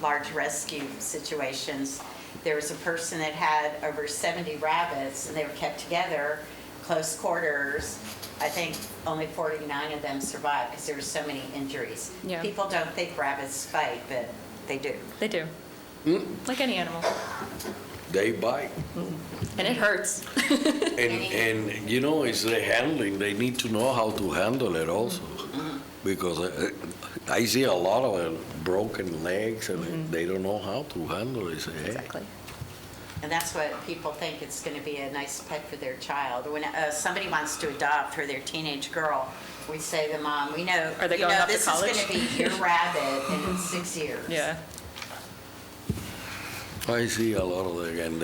large rescue situations. There was a person that had over 70 rabbits, and they were kept together, close quarters. I think only 49 of them survived because there were so many injuries. Yeah. People don't think rabbits fight, but they do. They do. Like any animal. They bite. And it hurts. And it's the handling. They need to know how to handle it also. Because I see a lot of broken legs and they don't know how to handle it. Say, hey. Exactly. And that's what people think, it's going to be a nice pet for their child. When somebody wants to adopt for their teenage girl, we say to the mom, we know, Are they going off to this is college? going to be your rabbit in 6 years. Yeah. I see a lot of them,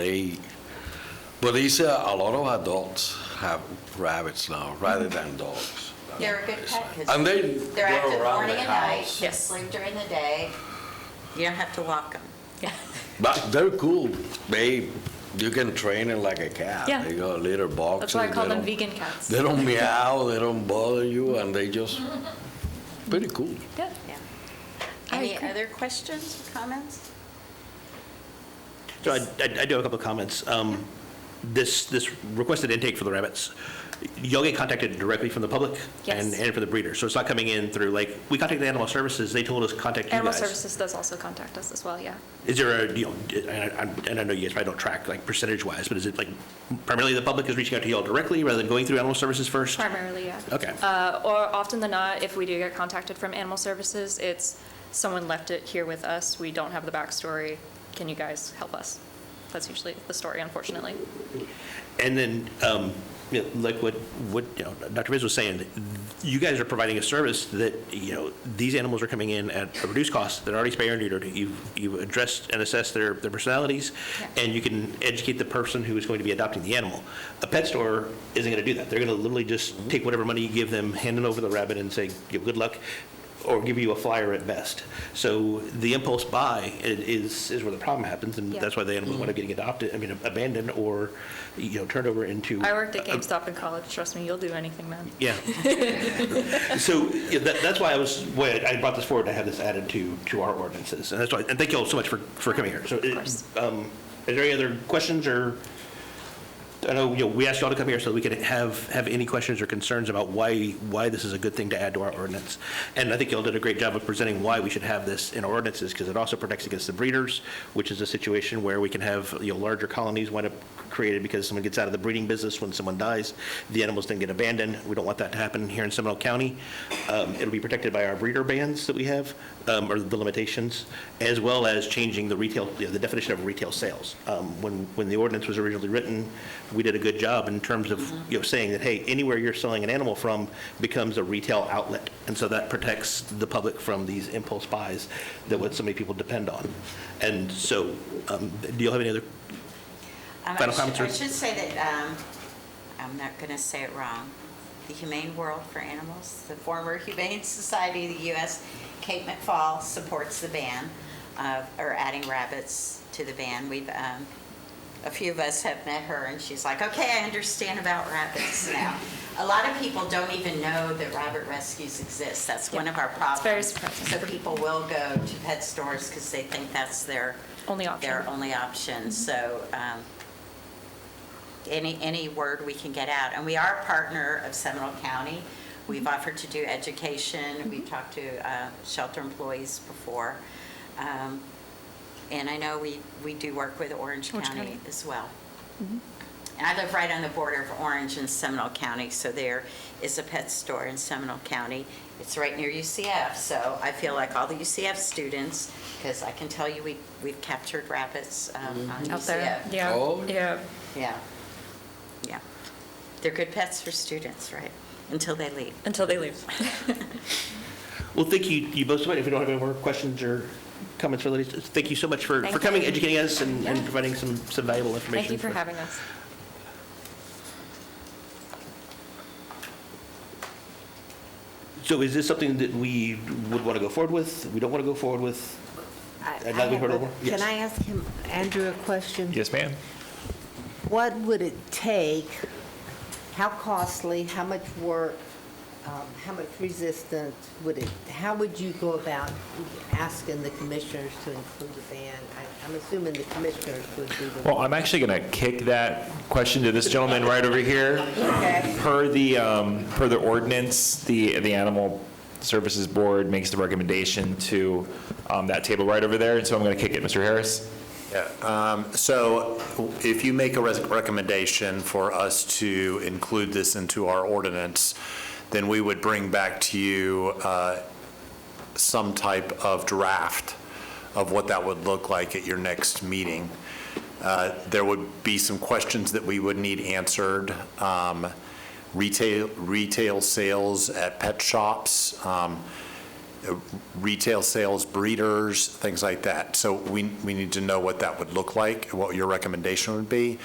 but a lot of adults have rabbits now rather than dogs. They're a good pet because And they they're go active around morning the and night, house. they Yes. sleep during the day. You don't have to walk them. Yeah. But they're cool. You can train it like a cat. Yeah. They got litter boxes. That's why I call they them don't- vegan cats. They don't meow, they don't bother you, and they just, pretty cool. Yeah. Yeah. I Any agree. other questions or comments? So I do have a couple of comments. This requested intake for the rabbits y'all get contacted directly from the public? Yes. And from the breeder, so it's not coming in through, like, we contacted Animal Services, they told us contact you guys. Animal Services does also contact us as well, yeah. Is there a, and I know you guys probably don't track, like, percentage-wise, but is it like primarily the public is reaching out to y'all directly rather than going through Animal Services first? Primarily, yeah. Okay. Or often than not, if we do get contacted from Animal Services, it's someone left it here with us, we don't have the backstory, can you guys help us? That's usually the story, unfortunately. And then, like what Dr. Viz was saying, you guys are providing a service that, these animals are coming in at a reduced cost, they're already spay or neutered, you've addressed and assessed their personalities, Yeah. and you can educate the person who is going to be adopting the animal. A pet store isn't going to do that. They're going to literally just take whatever money you give them, hand it over the rabbit, and say, good luck, or give you a flyer at best. So the impulse buy is where the problem happens, and Yeah. that's why the animals wind up getting abandoned, or, turned over into. I worked at GameStop in college, trust me, you'll do anything, man. Yeah. So that's why I brought this forward to have this added to our ordinances, and that's why. And thank you all so much for coming here. So, course. Is there any other questions or? I know we asked y'all to come here so we could have any questions or concerns about why this is a good thing to add to our ordinance. And I think y'all did a great job of presenting why we should have this in our ordinances, because it also protects against the breeders, which is a situation where we can have larger colonies wind up created because someone gets out of the breeding business when someone dies. The animals then get abandoned. We don't want that to happen here in Seminole County. It'll be protected by our breeder bans that we have, or the limitations, as well as changing the retail, the definition of retail sales. When the ordinance was originally written, we did a good job in terms of saying that, hey, anywhere you're selling an animal from becomes a retail outlet, and so that protects the public from these impulse buys that what so many people depend on. And so, do you have any other final comments? I should say that, I'm not going to say it wrong, the Humane World for Animals, the former Humane Society of the U.S., Kate McFall supports the ban or adding rabbits to the ban. We've a few of us have met her, and she's like, okay, I understand about rabbits now. A lot of people don't even know that rabbit rescues exist. That's one of our problems. very surprising. So people will go to pet stores because they think that's their Only option. their only option. So any word we can get out. And we are a partner of Seminole County. We've offered to do education. We've talked to shelter employees before. And I know we do work with Orange County as well. And I live right on the border of Orange and Seminole County, so there is a pet store in Seminole County. It's right near UCF, so I feel like all the UCF students, because I can tell you we've captured rabbits on Out UCF. there, yeah, Oh. yeah. Yeah. They're good pets for students, right? Until they leave. Until they leave. Well, thank you both so much. If you don't have any more questions or comments for ladies, thank you so much for Thank coming, you. educating us, and providing some valuable information. Thank you for having us. So is this something that we would want to go forward with, we don't want to go forward with? Now we've heard over? Yes. Can I ask him, Andrew, a question? Yes, ma'am. What would it take, how costly, how much work, how much resistance would it, how would you go about asking the commissioners to include a ban? I'm assuming the commissioners would be the. Well, I'm actually going to kick that question to this gentleman right over here. Okay. Per the ordinance, the Animal Services Board makes the recommendation to that table right over there, and so I'm going to kick it. Mr. Harris? Yeah, so if you make a recommendation for us to include this into our ordinance, then we would bring back to you some type of draft of what that would look like at your next meeting. There would be some questions that we would need answered. Retail sales at pet shops, retail sales breeders, things like that. So we need to know what that would look like, what your recommendation would be.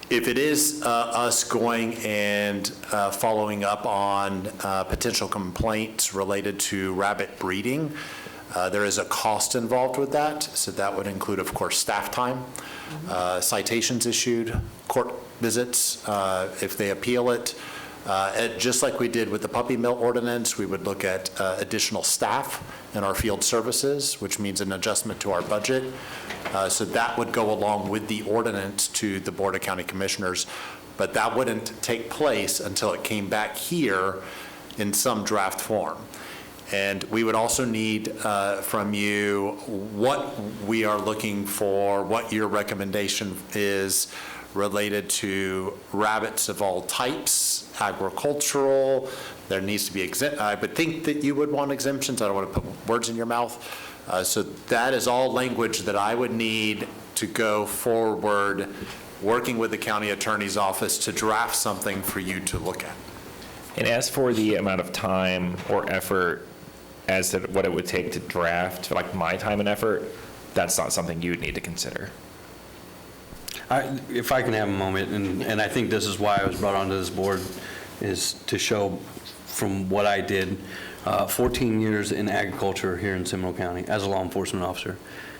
If it is us going and following up on potential complaints related to rabbit breeding, there is a cost involved with that. So that would include, of course, staff time, citations issued, court visits, if they appeal it. Just like we did with the puppy mill ordinance, we would look at additional staff in our field services, which means an adjustment to our budget. So that would go along with the ordinance to the Board of County Commissioners. but that wouldn't take place until it came back here in some draft form. And we would also need from you what we are looking for, what your recommendation is related to rabbits of all types, agricultural. There needs to be I would think that you would want exemptions. I don't want to put words in your mouth. So that is all language that I would need to go forward, working with the county attorney's office to draft something for you to look at. And as for the amount of time or effort as to what it would take to draft, like my time and effort, that's not something you would need to consider. If I can have a moment, and I think this is why I was brought onto this board, is to show from what I did, 14 years in agriculture here in Seminole County as a law enforcement officer.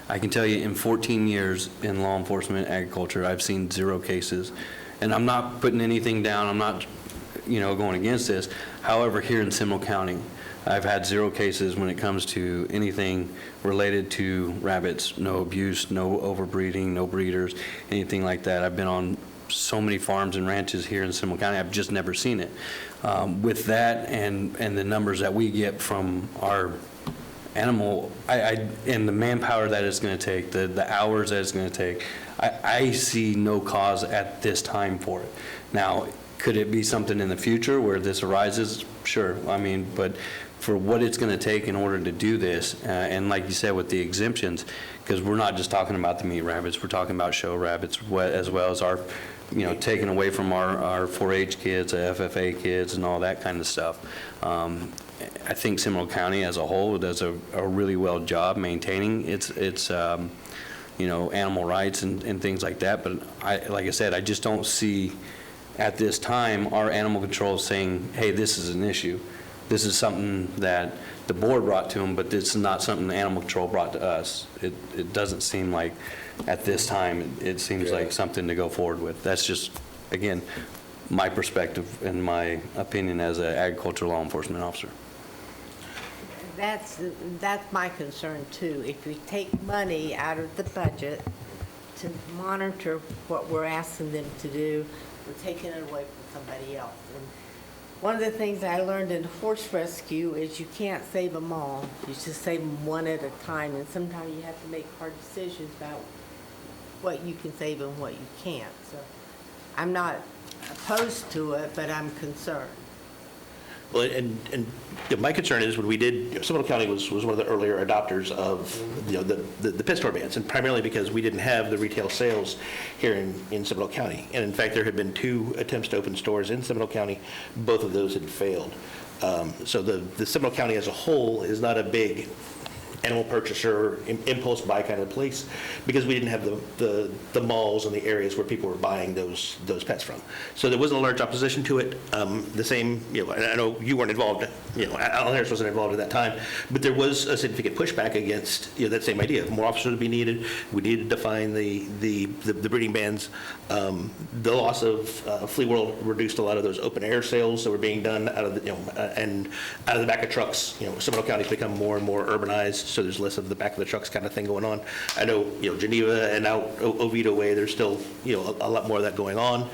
I can tell you in 14 years in law enforcement agriculture, I've seen 0 cases. And I'm not putting anything down, I'm not, going against this. However, here in Seminole County, I've had 0 cases when it comes to anything related to rabbits, no abuse, no overbreeding, no breeders, anything like that. I've been on so many farms and ranches here in Seminole County, I've just never seen it. With that and the numbers that we get from our animal, and the manpower that it's going to take, the hours that it's going to take, I see no cause at this time for it. Now, could it be something in the future where this arises? Sure. But for what it's going to take in order to do this, and like you said with the exemptions, because we're not just talking about the meat rabbits, we're talking about show rabbits as well as our, taking away from our 4-H kids, FFA kids, and all that kind of stuff. I think Seminole County as a whole does a really well job maintaining its animal rights and things like that. But like I said, I just don't see at this time our animal control saying, hey, this is an issue. This is something that the board brought to them, but this is not something the animal control brought to us. It doesn't seem like at this time, it seems like something to go forward with. That's just, again, my perspective and my opinion as an agricultural law enforcement officer. That's my concern too. If we take money out of the budget to monitor what we're asking them to do, we're taking it away from somebody else. And one of the things I learned in horse rescue is you can't save them all. You just save them one at a time, and sometimes you have to make hard decisions about what you can save and what you can't. So I'm not opposed to it, but I'm concerned. Well, and my concern is when we did, Seminole County was one of the earlier adopters of the pet store bans, and primarily because we didn't have the retail sales here in Seminole County. And in fact, there had been 2 attempts to open stores in Seminole County. Both of those had failed. So the Seminole County as a whole is not a big animal purchaser, impulse buy kind of place, because we didn't have the malls and the areas where people were buying those pets from. So there wasn't a large opposition to it. The same, I know you weren't involved, Alan Harris wasn't involved at that time, but there was a significant pushback against that same idea. More officers would be needed. We needed to define the breeding bans. The loss of Flea World reduced a lot of those open air sales that were being done out of and out of the back of trucks. Seminole County's become more and more urbanized, so there's less of the back of the trucks kind of thing going on. I know, Geneva and out Oviedo Way, there's still, a lot more of that going on.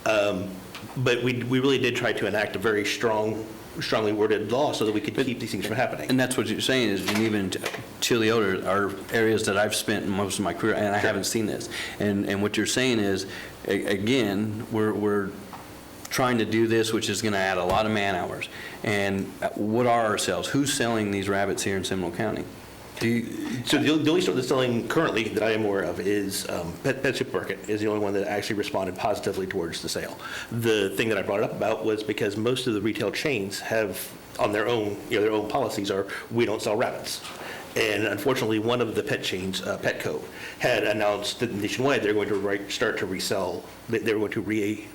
But we really did try to enact a very strongly worded law so that we could keep these things from happening. And that's what you're saying is Geneva and Chiliota are areas that I've spent most of my career, and I haven't seen this. And what you're saying is, again, we're trying to do this, which is going to add a lot of man hours. And what are our sales? Who's selling these rabbits here in Seminole County? So the only store that's selling currently that I am aware of is Pet Supermarket is the only one that actually responded positively towards the sale. The thing that I brought it up about was because most of the retail chains have on their own, their own policies are, we don't sell rabbits. And unfortunately, one of the pet chains, Petco, had announced that nationwide they're going to start to resell, they're going to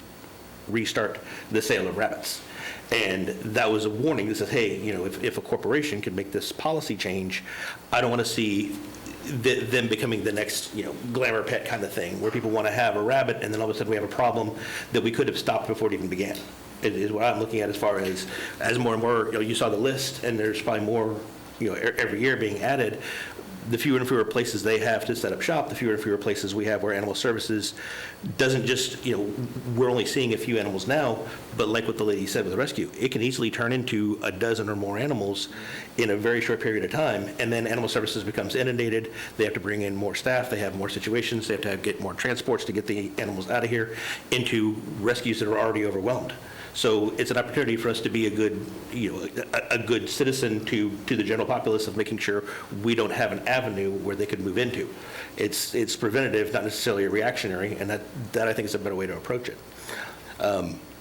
restart the sale of rabbits. And that was a warning that says, hey, if a corporation can make this policy change, I don't want to see them becoming the next, glamour pet kind of thing, where people want to have a rabbit, and then all of a sudden we have a problem that we could have stopped before it even began. It is what I'm looking at as far as more and more, you saw the list, and there's probably more, every year being added. the fewer and fewer places they have to set up shop, the fewer and fewer places we have where animal services doesn't just, we're only seeing a few animals now, but like what the lady said with the rescue, it can easily turn into a dozen or more animals in a very short period of time, and then animal services becomes inundated, they have to bring in more staff, they have more situations, they have to get more transports to get the animals out of here into rescues that are already overwhelmed. So it's an opportunity for us to be a good, a good citizen to the general populace of making sure we don't have an avenue where they could move into. It's preventative, not necessarily a reactionary, and that I think is a better way to approach it.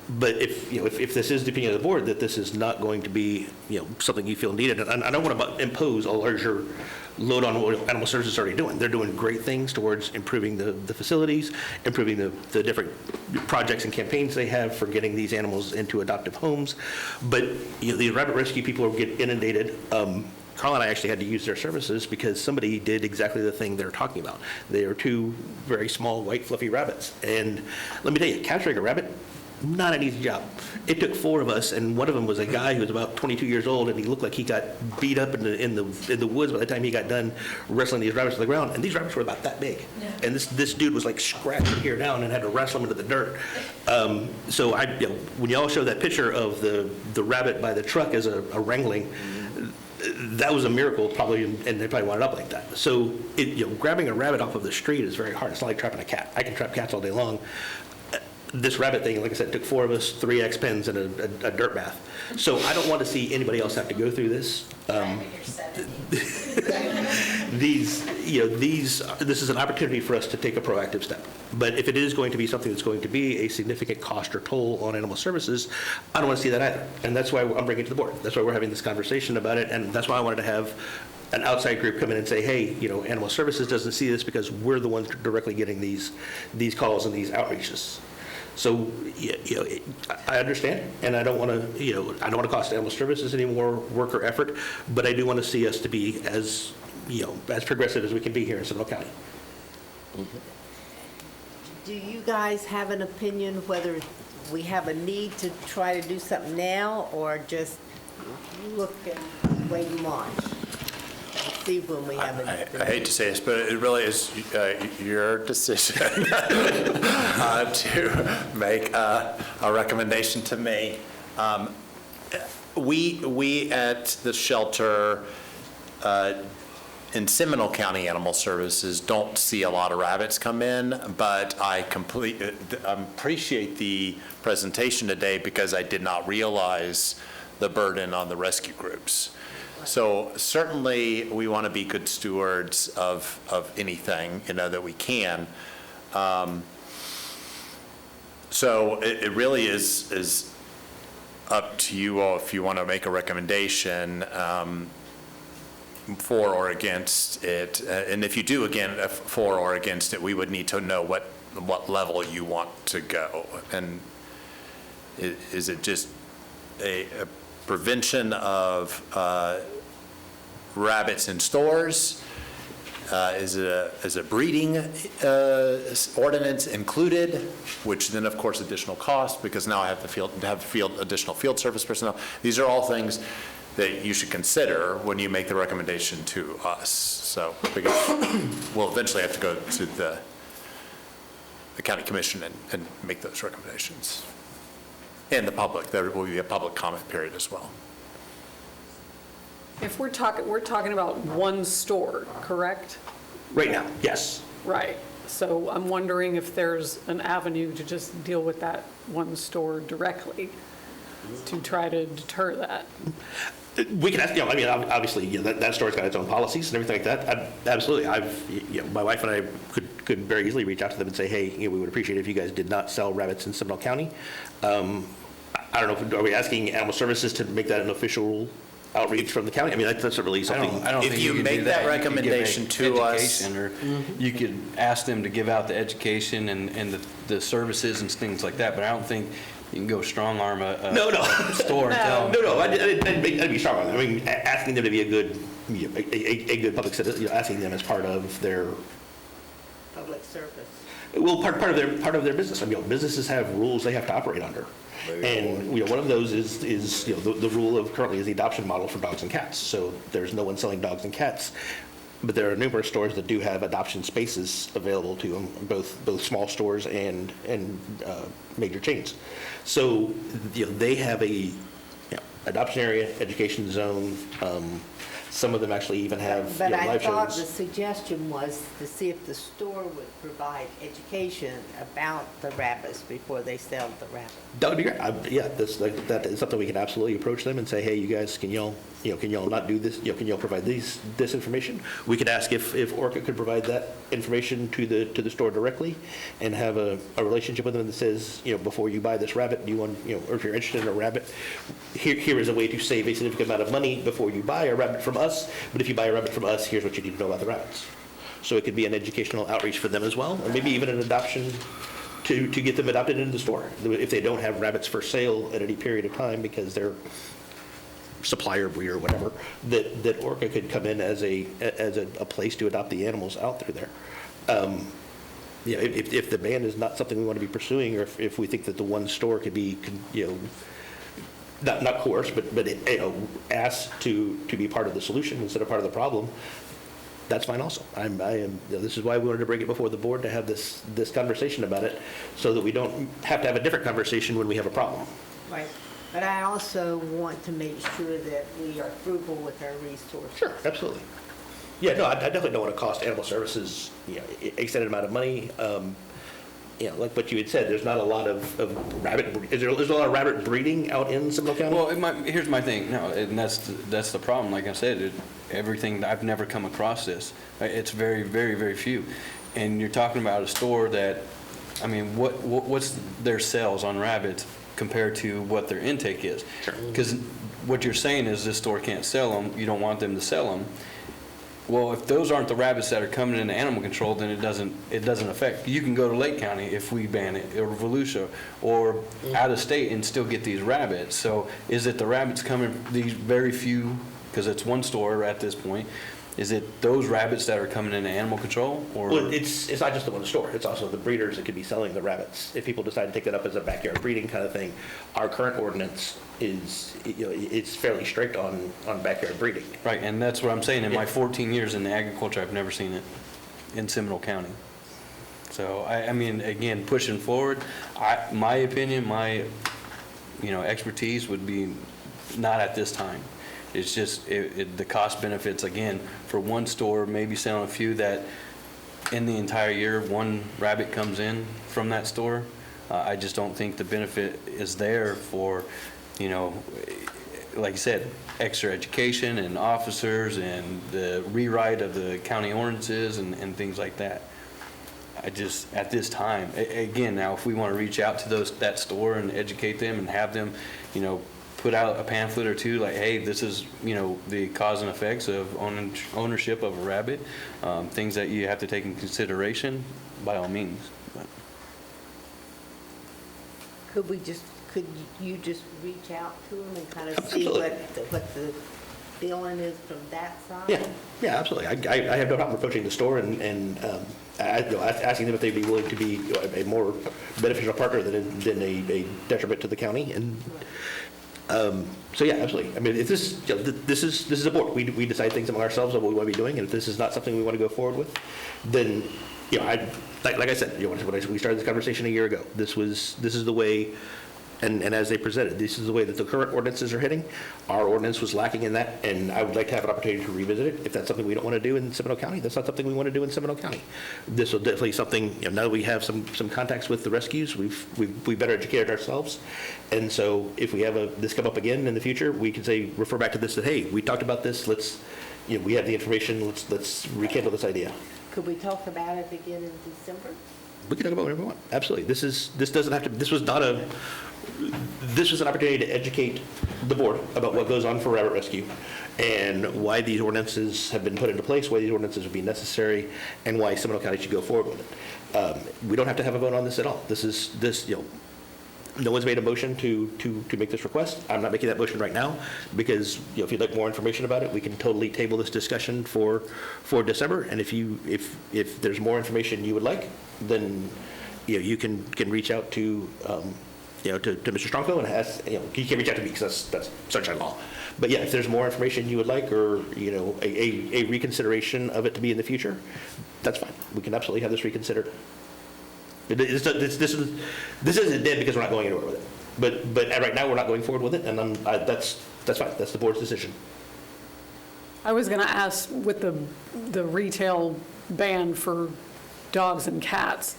But if this is the opinion of the board that this is not going to be, something you feel needed, and I don't want to impose a larger load on what Animal Services is already doing. They're doing great things towards improving the facilities, improving the different projects and campaigns they have for getting these animals into adoptive homes. But the rabbit rescue people get inundated. Carl and I actually had to use their services because somebody did exactly the thing they're talking about. They are two very small, white, fluffy rabbits. And let me tell you, capturing a rabbit, not an easy job. It took 4 of us, and one of them was a guy who was about 22 years old, and he looked like he got beat up in the woods by the time he got done wrestling these rabbits to the ground. And these rabbits were about that big. Yeah. And this dude was like scratching here down and had to wrestle him into the dirt. So when y'all show that picture of the rabbit by the truck as a wrangling, that was a miracle, probably, and they probably wound it up like that. So grabbing a rabbit off of the street is very hard. It's not like trapping a cat. I can trap cats all day long. This rabbit thing, like I said, took 4 of us, 3 X-Pens, and a dirt bath. So I don't want to see anybody else have to go through this. This is an opportunity for us to take a proactive step. But if it is going to be something that's going to be a significant cost or toll on animal services, I don't want to see that either. And that's why I'm bringing it to the board. That's why we're having this conversation about it, and that's why I wanted to have an outside group come in and say, hey, Animal Services doesn't see this because we're the ones directly getting these calls and these outreaches. So, I understand, and I don't want to, I don't want to cost Animal Services any more work or effort, but I do want to see us to be as, as progressive as we can be here in Seminole County. Do you guys have an opinion whether we have a need to try to do something now, or just look and wait and watch? See when we have I hate to say this, but it really is your decision to make a recommendation to me. We at the shelter in Seminole County Animal Services don't see a lot of rabbits come in, but I appreciate the presentation today because I did not realize the burden on the rescue groups. So certainly, we want to be good stewards of anything, that we can. So it really is up to you all if you want to make a recommendation for or against it. And if you do, again, for or against it, we would need to know what level you want to go. And is it just a prevention of rabbits in stores? Is a breeding ordinance included? Which then, of course, additional cost because now I have to additional field service personnel. These are all things that you should consider when you make the recommendation to us. So because we'll eventually have to go to the county commission and make those recommendations. And the public, there will be a public comment period as well. If we're talking about one store, correct? Right now, yes. Right. So I'm wondering if there's an avenue to just deal with that one store directly to try to deter that. We can ask, obviously, that store's got its own policies and everything like that. Absolutely. My wife and I could very easily reach out to them and say, hey, we would appreciate it if you guys did not sell rabbits in Seminole County. I don't know, are we asking Animal Services to make that an official outreach from the county? That's really something. I don't If think you could make do that You could recommendation give to us- education, or you could ask them to give out the education and the services and things like that, but I don't think you can go strong arm a store and tell them. No, I didn't be strong on it. Asking them to be a good public citizen, asking them as part of their public service. Well, part of their business. Businesses have rules they have to operate under. And one of those is the rule of currently is the adoption model for dogs and cats. So there's no one selling dogs and cats. But there are numerous stores that do have adoption spaces available to them, both small stores and major chains. So, they have a adoption area, education zone. Some of them actually even have But I live thought the shows. suggestion was to see if the store would provide education about the rabbits before they sell the rabbit. That would be great. Yeah, that is something we can absolutely approach them and say, hey, you guys, can y'all not do this? Can y'all provide this information? We could ask if Orca could provide that information to the store directly and have a relationship with them that says, before you buy this rabbit, do you want, or if you're interested in a rabbit, here is a way to save a significant amount of money before you buy a rabbit from us. But if you buy a rabbit from us, here's what you need to know about the rabbits. So it could be an educational outreach for them as well, or maybe even an adoption to get them adopted into the store. If they don't have rabbits for sale at any period of time because they're supplier breed or whatever, that Orca could come in as a place to adopt the animals out through there. If the ban is not something we want to be pursuing, or if we think that the one store could be, not coerced, but asked to be part of the solution instead of part of the problem, that's fine also. This is why we wanted to bring it before the board, to have this conversation about it, so that we don't have to have a different conversation when we have a problem. Right. But I also want to make sure that we are frugal with our resources. Sure, absolutely. Yeah, no, I definitely don't want to cost animal services, extended amount of money. Like what you had said, there's not a lot of rabbit, there's a lot of rabbit breeding out in Seminole County? Well, here's my thing, no, and that's the problem, like I said, everything, I've never come across this. It's very, very, very few. And you're talking about a store that, what's their sales on rabbits compared to what their intake is? Sure. Because what you're saying is this store can't sell them, you don't want them to sell them. Well, if those aren't the rabbits that are coming into animal control, then it doesn't affect. You can go to Lake County if we ban it, or Volusia, or out of state and still get these rabbits. So is it the rabbits coming, these very few, because it's one store at this point, is it those rabbits that are coming into animal control, or? Well, it's not just the one store, it's also the breeders that could be selling the rabbits. If people decide to take that up as a backyard breeding kind of thing, our current ordinance is, it's fairly strict on backyard breeding. Right, and that's what I'm saying, in my Yeah. 14 years in agriculture, I've never seen it in Seminole County. So, again, pushing forward, my opinion, my, expertise would be not at this time. It's just, the cost benefits, again, for one store, maybe selling a few, that in the entire year, one rabbit comes in from that store. I just don't think the benefit is there for, like you said, extra education and officers and the rewrite of the county ordinances and things like that. I just, at this time, again, now, if we want to reach out to that store and educate them and have them, put out a pamphlet or two, like, hey, this is, the cause and effects of ownership of a rabbit, things that you have to take in consideration, by all means. But Could you just reach out to them and kind of see Absolutely. what the feeling is from that side? Yeah, absolutely. I have no problem approaching the store and asking them if they'd be willing to be a more beneficial partner than a detriment to the county. And so yeah, absolutely. If this is a board. We decide things among ourselves of what we want to be doing, and if this is not something we want to go forward with, then like I said, when we started this conversation a year ago, this is the way. And as they presented, this is the way that the current ordinances are hitting. Our ordinance was lacking in that, and I would like to have an opportunity to revisit it. If that's something we don't want to do in Seminole County, that's not something we want to do in Seminole County. This will definitely something, now that we have some contacts with the rescues, we've better educated ourselves. And so if we have this come up again in the future, we can say, refer back to this, that, hey, we talked about this, we have the information, let's rekindle this idea. Could we talk about it again in December? We can talk about whatever we want. Absolutely. This was an opportunity to educate the board about what goes on for rabbit rescue and why these ordinances have been put into place, why these ordinances would be necessary, and why Seminole County should go forward with it. We don't have to have a vote on this at all. No one's made a motion to make this request. I'm not making that motion right now because, if you'd like more information about it, we can totally table this discussion for December. And if there's more information you would like, then, you can reach out to Mr. Stronko and ask, you can reach out to me because that's sunshine law. But yeah, if there's more information you would like, or, a reconsideration of it to be in the future, that's fine. We can absolutely have this reconsidered. This isn't dead because we're not going anywhere with it. But right now, we're not going forward with it, and that's fine. That's the board's decision. I was going to ask, with the retail ban for dogs and cats,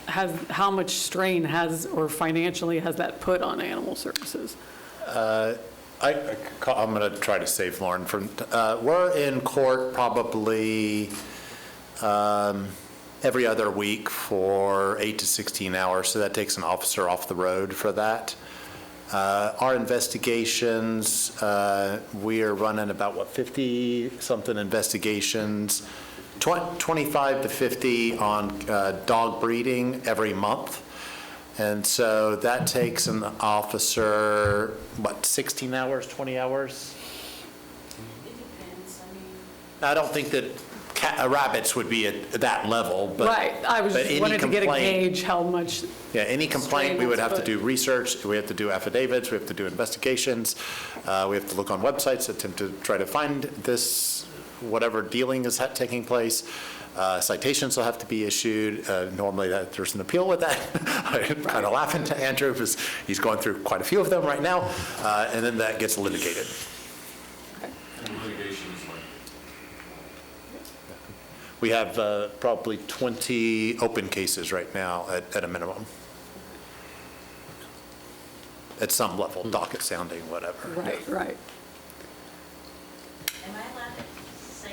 how much strain or financially has that put on animal services? I'm going to try to save Lauren from, we're in court probably every other week for 8 to 16 hours, so that takes an officer off the road for that. Our investigations, we are running about, 50-something investigations, 25 to 50 on dog breeding every month. And so that takes an officer, 16 hours, 20 hours? It depends, I don't think that rabbits would be at that level, but. Right, I was but just any wanted to get a complaint- gauge how much, Yeah, any complaint, we would have to Strain do research, we have to do affidavits, we have to do investigations, we have to look on websites, attempt to try to find this, whatever dealing is taking place. Citations will have to be issued. Normally, there's an appeal with that. I'm kind of laughing to Andrew because he's going through quite a few of them right now, and then that gets litigated. We have probably 20 open cases right now at a minimum. At some level, docket sounding, whatever. right. Am I allowed to say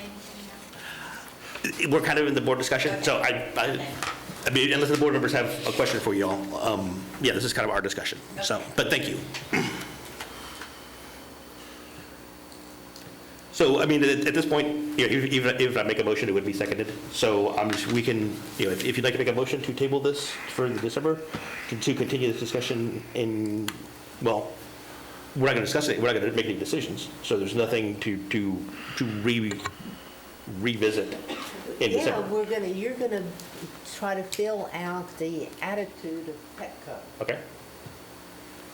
anything now? We're kind of in the board discussion, so I mean, unless the board members have a question for you all, yeah, this is kind of our discussion, so, but thank you. So, I mean, at this point, even if I make a motion, it would be seconded. So we can, if you'd like to make a motion to table this for the December, to continue this discussion well, we're not going to discuss it, we're not going to make any decisions. So there's nothing to revisit in December. Yeah, you're gonna try to fill out the attitude of Petco Okay?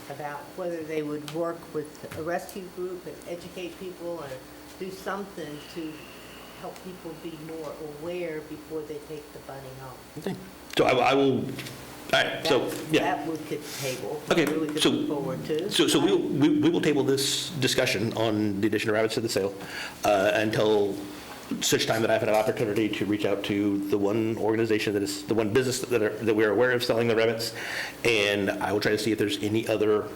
about whether they would work with a rescue group and educate people and do something to help people be more aware before they take the bunny home. Okay. So I will, all right, so, yeah. That we could table. Okay, We could so- look forward to. So we will table this discussion on the addition of rabbits to the sale until such time that I've had an opportunity to reach out to the one organization that is, the one business that we're aware of selling the rabbits, and I will try to see if there's any other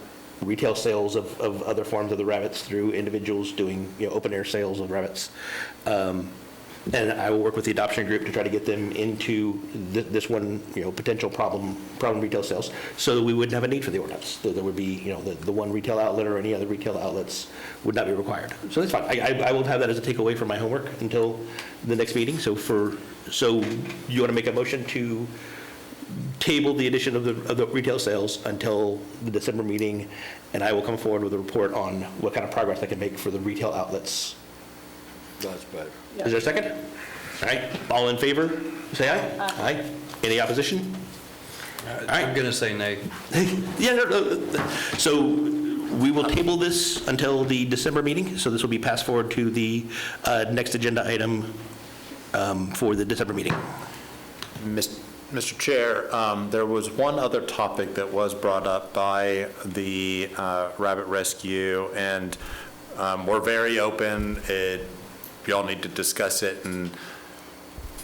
retail sales of other forms of the rabbits through individuals doing, open air sales of rabbits. And I will work with the adoption group to try to get them into this one, potential problem retail sales, so that we wouldn't have a need for the ordinance. That there would be, the one retail outlet or any other retail outlets would not be required. So that's fine. I will have that as a takeaway from my homework until the next meeting. So you want to make a motion to table the addition of the retail sales until the December meeting, and I will come forward with a report on what kind of progress I can make for the retail outlets. That's better. Is there a second? All right, all in favor, say aye. Aye. Any opposition? I'm going to say nay. Yeah, no. So we will table this until the December meeting, so this will be passed forward to the next agenda item for the December meeting. Mr. Chair, there was one other topic that was brought up by the rabbit rescue, and we're very open. Y'all need to discuss it and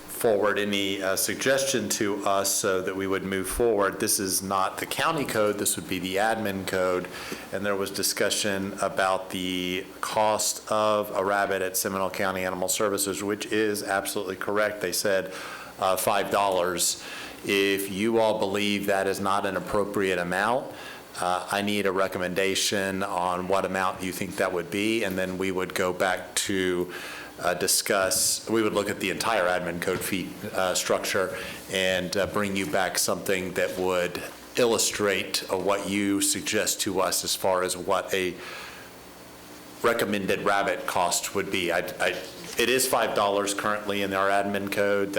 forward any suggestion to us so that we would move forward. This is not the county code, this would be the admin code, and there was discussion about the cost of a rabbit at Seminole County Animal Services, which is absolutely correct. They said $5. If you all believe that is not an appropriate amount, I need a recommendation on what amount you think that would be, and then we would go back to discuss, we would look at the entire admin code fee structure and bring you back something that would illustrate what you suggest to us as far as what a recommended rabbit cost would be. It is $5 currently in our admin code,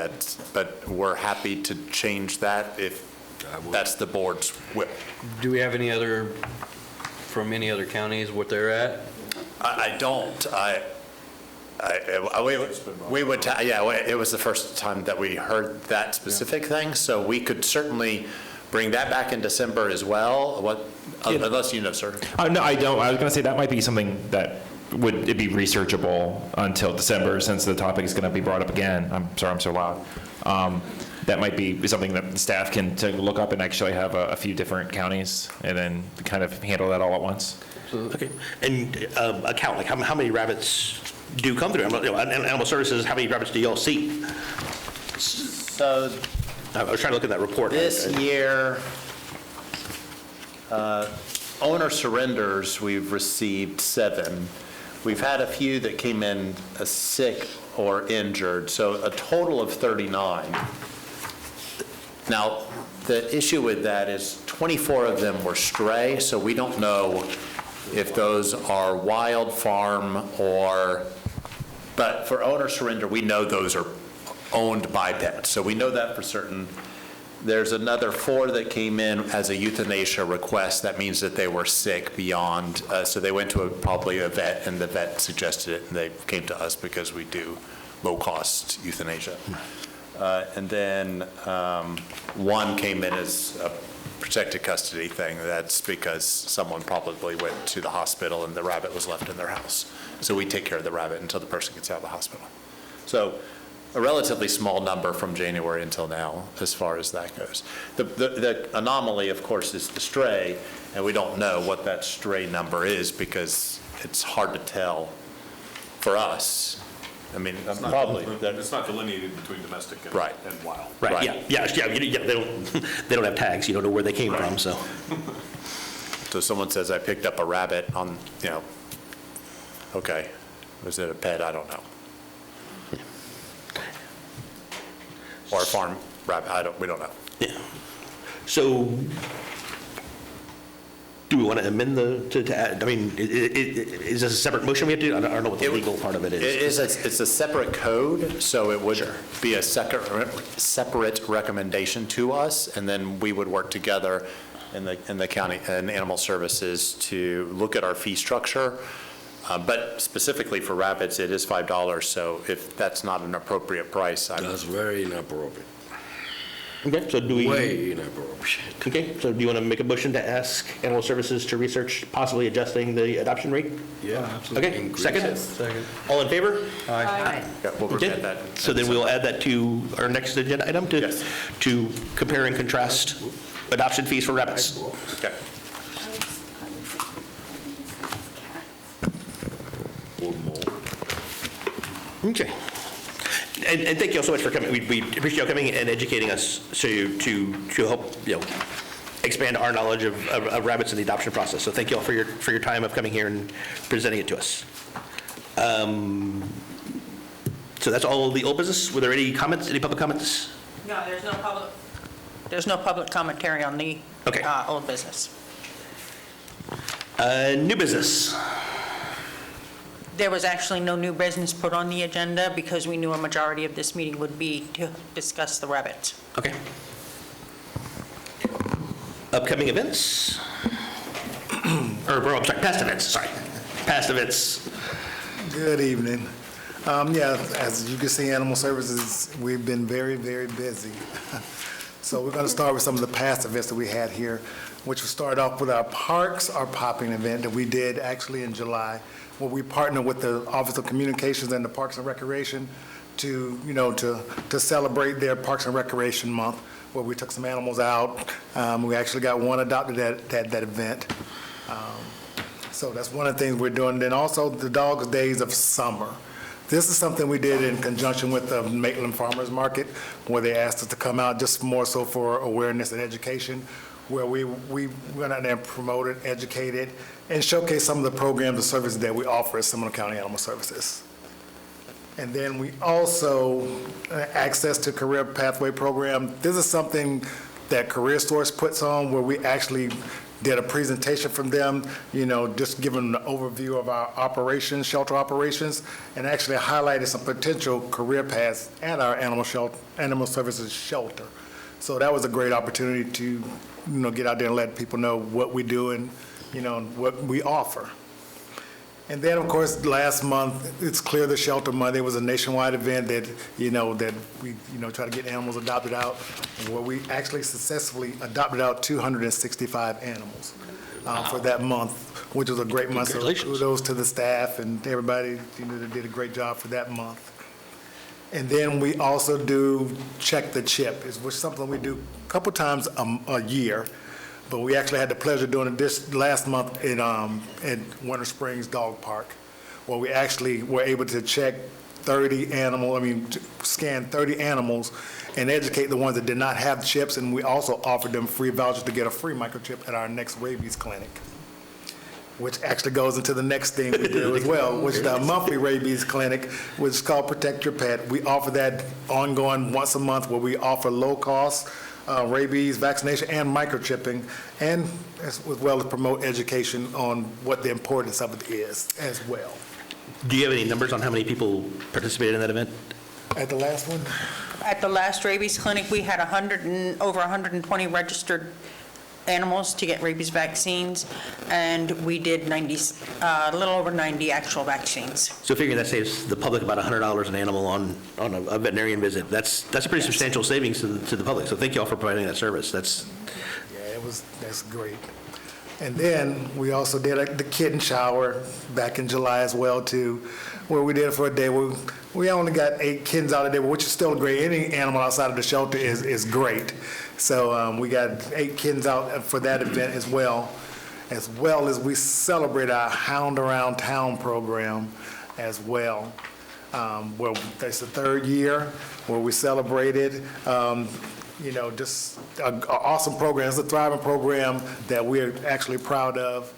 but we're happy to change that if that's the board's will. Do we have any other, from any other counties, what they're at? I don't. We would, it was the first time that we heard that specific thing, so we could certainly bring that back in December as well. Unless you know, sir. No, I don't. I was going to say that might be something that would it be researchable until December, since the topic is going to be brought up again. I'm sorry, I'm so loud. That might be something that the staff can look up and actually have a few different counties and then kind of handle that all at once. Okay. And a count, like how many rabbits do come through? Animal Services, how many rabbits do y'all see? So I was trying to look at that report. this year, owner surrenders, we've received 7. We've had a few that came in sick or injured, so a total of 39. Now, the issue with that is 24 of them were stray, so we don't know if those are wild, farm, but for owner surrender, we know those are owned by pets, so we know that for certain. There's another 4 that came in as a euthanasia request. That means that they were sick beyond, so they went to probably a vet, and the vet suggested it, and they came to us because we do low-cost euthanasia. And then 1 came in as a protected custody thing. That's because someone probably went to the hospital and the rabbit was left in their house. So we take care of the rabbit until the person gets out of the hospital. So a relatively small number from January until now, as far as that goes. The anomaly, of course, is the stray, and we don't know what that stray number is because it's hard to tell for us. I mean, probably. It's not delineated between domestic and wild. Right, yeah, they don't have tags, you don't know where they came from, so. So someone says, I picked up a rabbit on, okay, was it a pet? I don't know. Or a farm rabbit, we don't know. Yeah. So, do we want to amend to add, I mean, is this a separate motion we have to do? I don't know what the legal part of it is. It's a separate code, so it would be a separate recommendation to us, and then we would work together in the county and Animal Services to look at our fee structure. But specifically for rabbits, it is $5, so if that's not an appropriate price, That's very inappropriate. Okay, so do we? Way inappropriate. Okay, so do you want to make a motion to ask Animal Services to research possibly adjusting the adoption rate? Yeah, absolutely. Okay, Increase second? it. Second. All in favor? Aye. Yeah, we'll Okay. present that. So then we'll add that to our next agenda item Yes. to compare and contrast adoption fees for rabbits. Okay. Okay. And thank you all so much for coming. We appreciate you all coming and educating us to help, expand our knowledge of rabbits and the adoption process. So thank you all for your time of coming here and presenting it to us. So that's all the old business. Were there any comments, any public comments? No, there's no public commentary on the Okay. old business. New business. There was actually no new business put on the agenda because we knew a majority of this meeting would be to discuss the rabbits. Okay. Upcoming events? I'm sorry, past events, sorry. Past events. Good evening. As you can see, Animal Services, we've been very, very busy. So we're going to start with some of the past events that we had here, which will start off with our Parks Are Popping event that we did actually in July, where we partnered with the Office of Communications and the Parks and Recreation to celebrate their Parks and Recreation Month, where we took some animals out. We actually got one adopted at that event. So that's one of the things we're doing. Then also the Dog's Days of Summer. This is something we did in conjunction with the Maitland Farmers Market, where they asked us to come out just more so for awareness and education, where we went out there and promoted, educated, and showcased some of the programs and services that we offer at Seminole County Animal Services. And then we also, access to Career Pathway Program. This is something that Career Source puts on, where we actually did a presentation from them, just giving an overview of our operations, shelter operations, and actually highlighted some potential career paths at our Animal Services shelter. So that was a great opportunity to, get out there and let people know what we do and, what we offer. And then, of course, last month, it's Clear the Shelter Month. It was a nationwide event that, that we, try to get animals adopted out, where we actually successfully adopted out 265 animals for that month, which was a great month. So Congratulations. kudos to the staff and everybody, that did a great job for that month. And then we also do Check the Chip, which is something we do a couple times a year. But we actually had the pleasure of doing it this last month in Winter Springs Dog Park, where we actually were able to check scan 30 animals and educate the ones that did not have chips, and we also offered them free vouchers to get a free microchip at our next rabies clinic, which actually goes into the next thing we do as well, which is the monthly rabies clinic, which is called Protect Your Pet. We offer that ongoing once a month, where we offer low-cost rabies vaccination and microchipping, and as well as promote education on what the importance of it is as well. Do you have any numbers on how many people participated in that event? At the last one? At the last rabies clinic, we had over 120 registered animals to get rabies vaccines, and we did a little over 90 actual vaccines. So figuring that saves the public about $100 an animal on a veterinarian visit, that's a pretty substantial savings to the public. So thank you all for providing that service. Yeah, that's great. And then we also did the kitten shower back in July as well too, where we did it for a day. We only got 8 kittens out of there, which is still great. Any animal outside of the shelter is great. So we got 8 kittens out for that event as well as we celebrate our Hound Around Town program as well. Well, that's the 3rd year where we celebrated. Just an awesome program. It's a thriving program that we're actually proud of.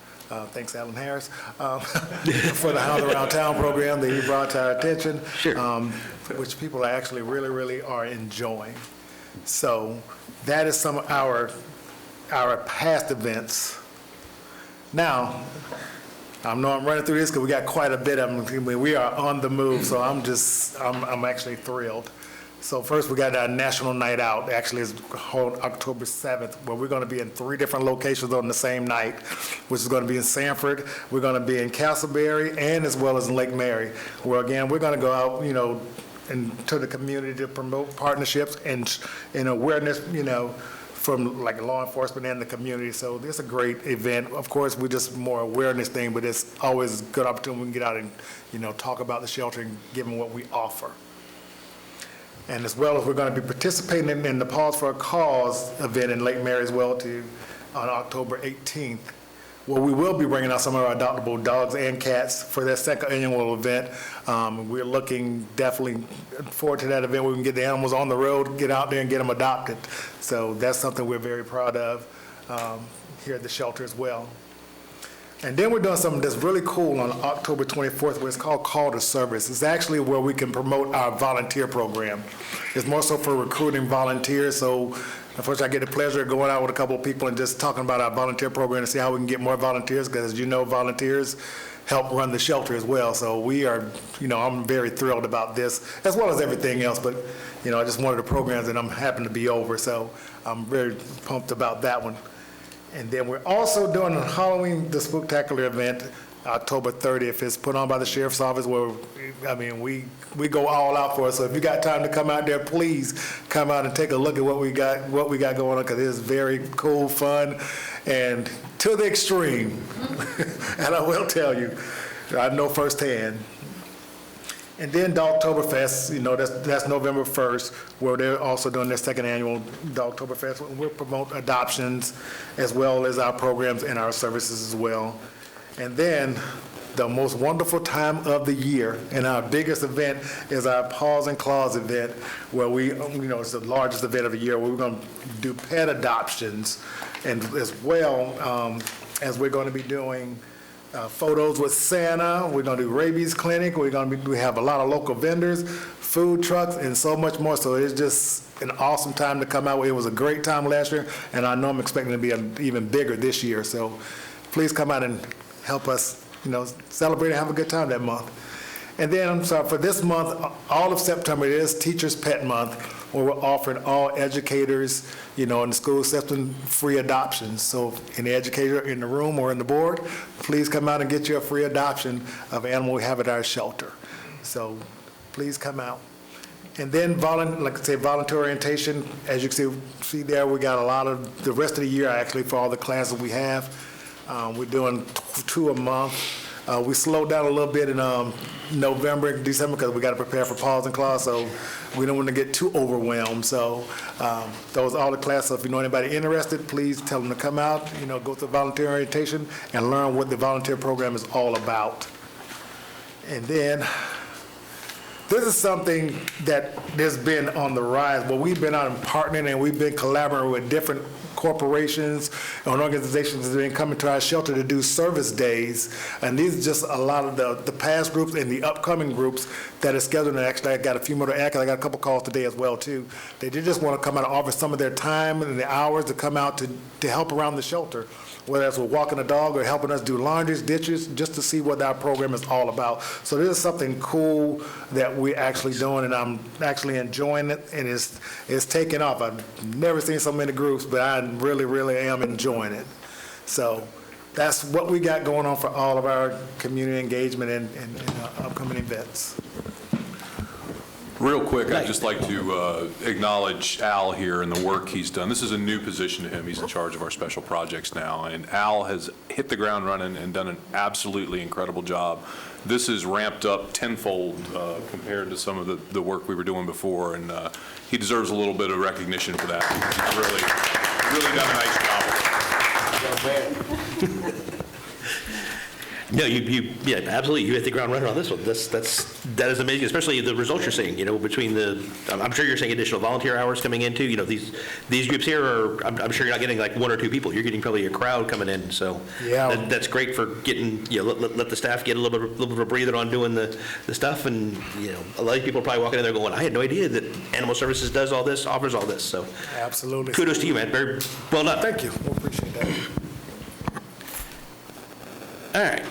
Thanks, Alan Harris, for the Hound Around Town program that he brought to our attention. Sure. Which people actually really, really are enjoying. So that is some of our past events. Now, I know I'm running through this because we got quite a bit of them. We are on the move, so I'm actually thrilled. So first, we got our National Night Out. Actually, it's called October 7th, where we're going to be in 3 different locations on the same night, which is going to be in Sanford, we're going to be in Castleberry, and as well as in Lake Mary, where, again, we're going to go out, into the community to promote partnerships and awareness, from like law enforcement and the community. So it's a great event. Of course, we're just more awareness thing, but it's always a good opportunity we can get out and, talk about the shelter and give them what we offer. And as well as we're going to be participating in the Pause for a Cause event in Lake Mary as well too, on October 18th, where we will be bringing out some of our adoptable dogs and cats for their 2nd annual event. We're looking definitely forward to that event where we can get the animals on the road, get out there and get them adopted. So that's something we're very proud of here at the shelter as well. And then we're doing something that's really cool on October 24th, where it's called Call to Service. It's actually where we can promote our volunteer program. It's more so for recruiting volunteers. So unfortunately, I get the pleasure of going out with a couple of people and just talking about our volunteer program to see how we can get more volunteers, because as you know, volunteers help run the shelter as well. So we are, I'm very thrilled about this, as well as everything else. But, just one of the programs that I'm happy to be over. So I'm very pumped about that one. And then we're also doing a Halloween, the Spooktacular event, October 30th. It's put on by the Sheriff's Office, where, we go all out for it. So if you got time to come out there, please come out and take a look at what we got going on, because it is very cool, fun, and to the extreme. And I will tell you, I know firsthand. And then Dogtoberfest, that's November 1st, where they're also doing their 2nd annual Dogtoberfest. We'll promote adoptions as well as our programs and our services as well. And then the most wonderful time of the year and our biggest event is our Paws and Claws event, where it's the largest event of the year, where we're going to do pet adoptions, and as well as we're going to be doing photos with Santa. We're going to do rabies clinic. We have a lot of local vendors, food trucks, and so much more. So it's just an awesome time to come out. It was a great time last year, and I know I'm expecting it to be even bigger this year. So please come out and help us, celebrate and have a good time that month. And then, for this month, all of September, it is Teacher's Pet Month, where we're offering all educators, in the school system, free adoptions. So any educator in the room or in the board, please come out and get you a free adoption of an animal we have at our shelter. So please come out. And then, like I say, volunteer orientation, as you can see there, we got a lot of, the rest of the year actually for all the classes we have. We're doing 2 a month. We slowed down a little bit in November, December, because we got to prepare for Paws and Claws, so we don't want to get too overwhelmed. So those are all the classes. So if you know anybody interested, please tell them to come out, go to volunteer orientation and learn what the volunteer program is all about. And then, this is something that has been on the rise, but we've been out and partnering and we've been collaborating with different corporations and organizations that have been coming to our shelter to do service days. And these are just a lot of the past groups and the upcoming groups that are scheduled. And actually, I got a few more to add, 'cause I got a couple calls today as well, too. They just want to come out and offer some of their time and the hours to come out to help around the shelter, whether that's with walking a dog or helping us do laundries, dishes, just to see what our program is all about. So this is something cool that we're actually doing, and I'm actually enjoying it, and it's taking off. I've never seen so many groups, but I really, really am enjoying it. So that's what we got going on for all of our community engagement and upcoming events. Real quick, I'd just like to acknowledge Al here and the work he's done. This is a new position to him. He's in charge of our special projects now, and Al has hit the ground running and done an absolutely incredible job. This is ramped up tenfold compared to some of the work we were doing before, and he deserves a little bit of recognition for that. He's really done a nice job. No, yeah, absolutely. You hit the ground running on this one. That is amazing, especially the results you're seeing, between I'm sure you're seeing additional volunteer hours coming in too. These groups here are, I'm sure you're not getting like 1 or 2 people. You're getting probably a crowd coming in. So yeah, that's great for getting, let the staff get a little bit of a breather on doing the stuff. And, a lot of people are probably walking in there going, I had no idea that Animal Services does all this, offers all this. So absolutely. Kudos to you, man. Very well done. Thank you. We appreciate that. All right.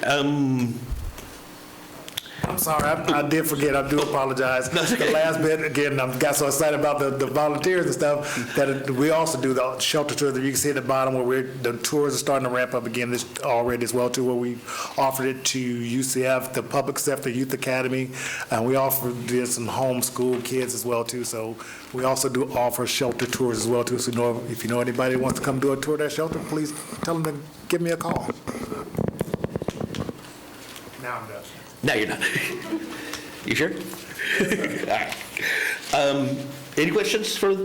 I'm sorry, I did forget. I do apologize. The last bit, again, I got so excited about the volunteers and stuff that we also do the shelter tour that you can see at the bottom where the tours are starting to ramp up again this already as well too, where we offered it to UCF, the Public Sector Youth Academy, and we offered some homeschool kids as well too. So we also do offer shelter tours as well too. So if you know anybody who wants to come do a tour of that shelter, please tell them to give me a call. Now I'm done. No, you're not. You sure? All right. Any questions for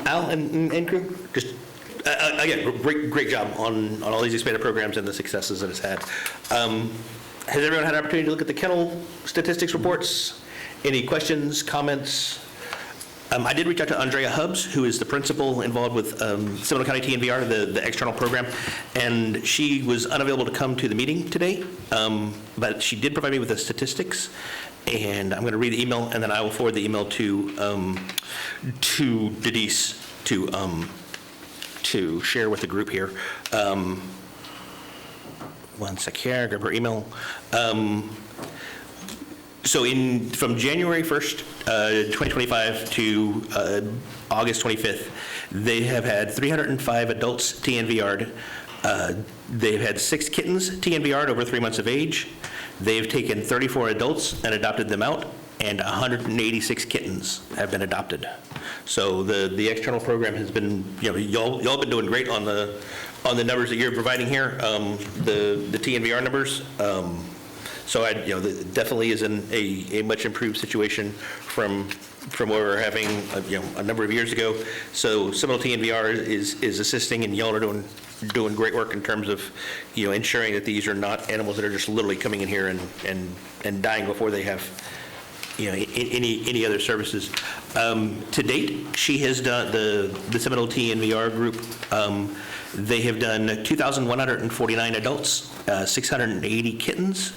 Al and crew? Just, again, great job on all these expanded programs and the successes that it's had. Has everyone had an opportunity to look at the kennel statistics reports? Any questions, comments? I did reach out to Andrea Hubbs, who is the principal involved with Seminole County TNVR, the external program, and she was unavailable to come to the meeting today, but she did provide me with the statistics, and I'm going to read the email, and then I will forward the email to Denise to share with the group here. One sec here, grab her email. So from January 1st, 2025 to August 25th, they have had 305 adults TNVR'd. They've had 6 kittens TNVR'd over 3 months of age. They've taken 34 adults and adopted them out, and 186 kittens have been adopted. So the external program has been, y'all been doing great on the numbers that you're providing here, the TNVR numbers. So it definitely is in a much improved situation from where we were having a number of years ago. So Seminole TNVR is assisting, and y'all are doing great work in terms of ensuring that these are not animals that are just literally coming in here and dying before they have any other services. To date, she has done the Seminole TNVR group. They have done 2,149 adults, 680 kittens,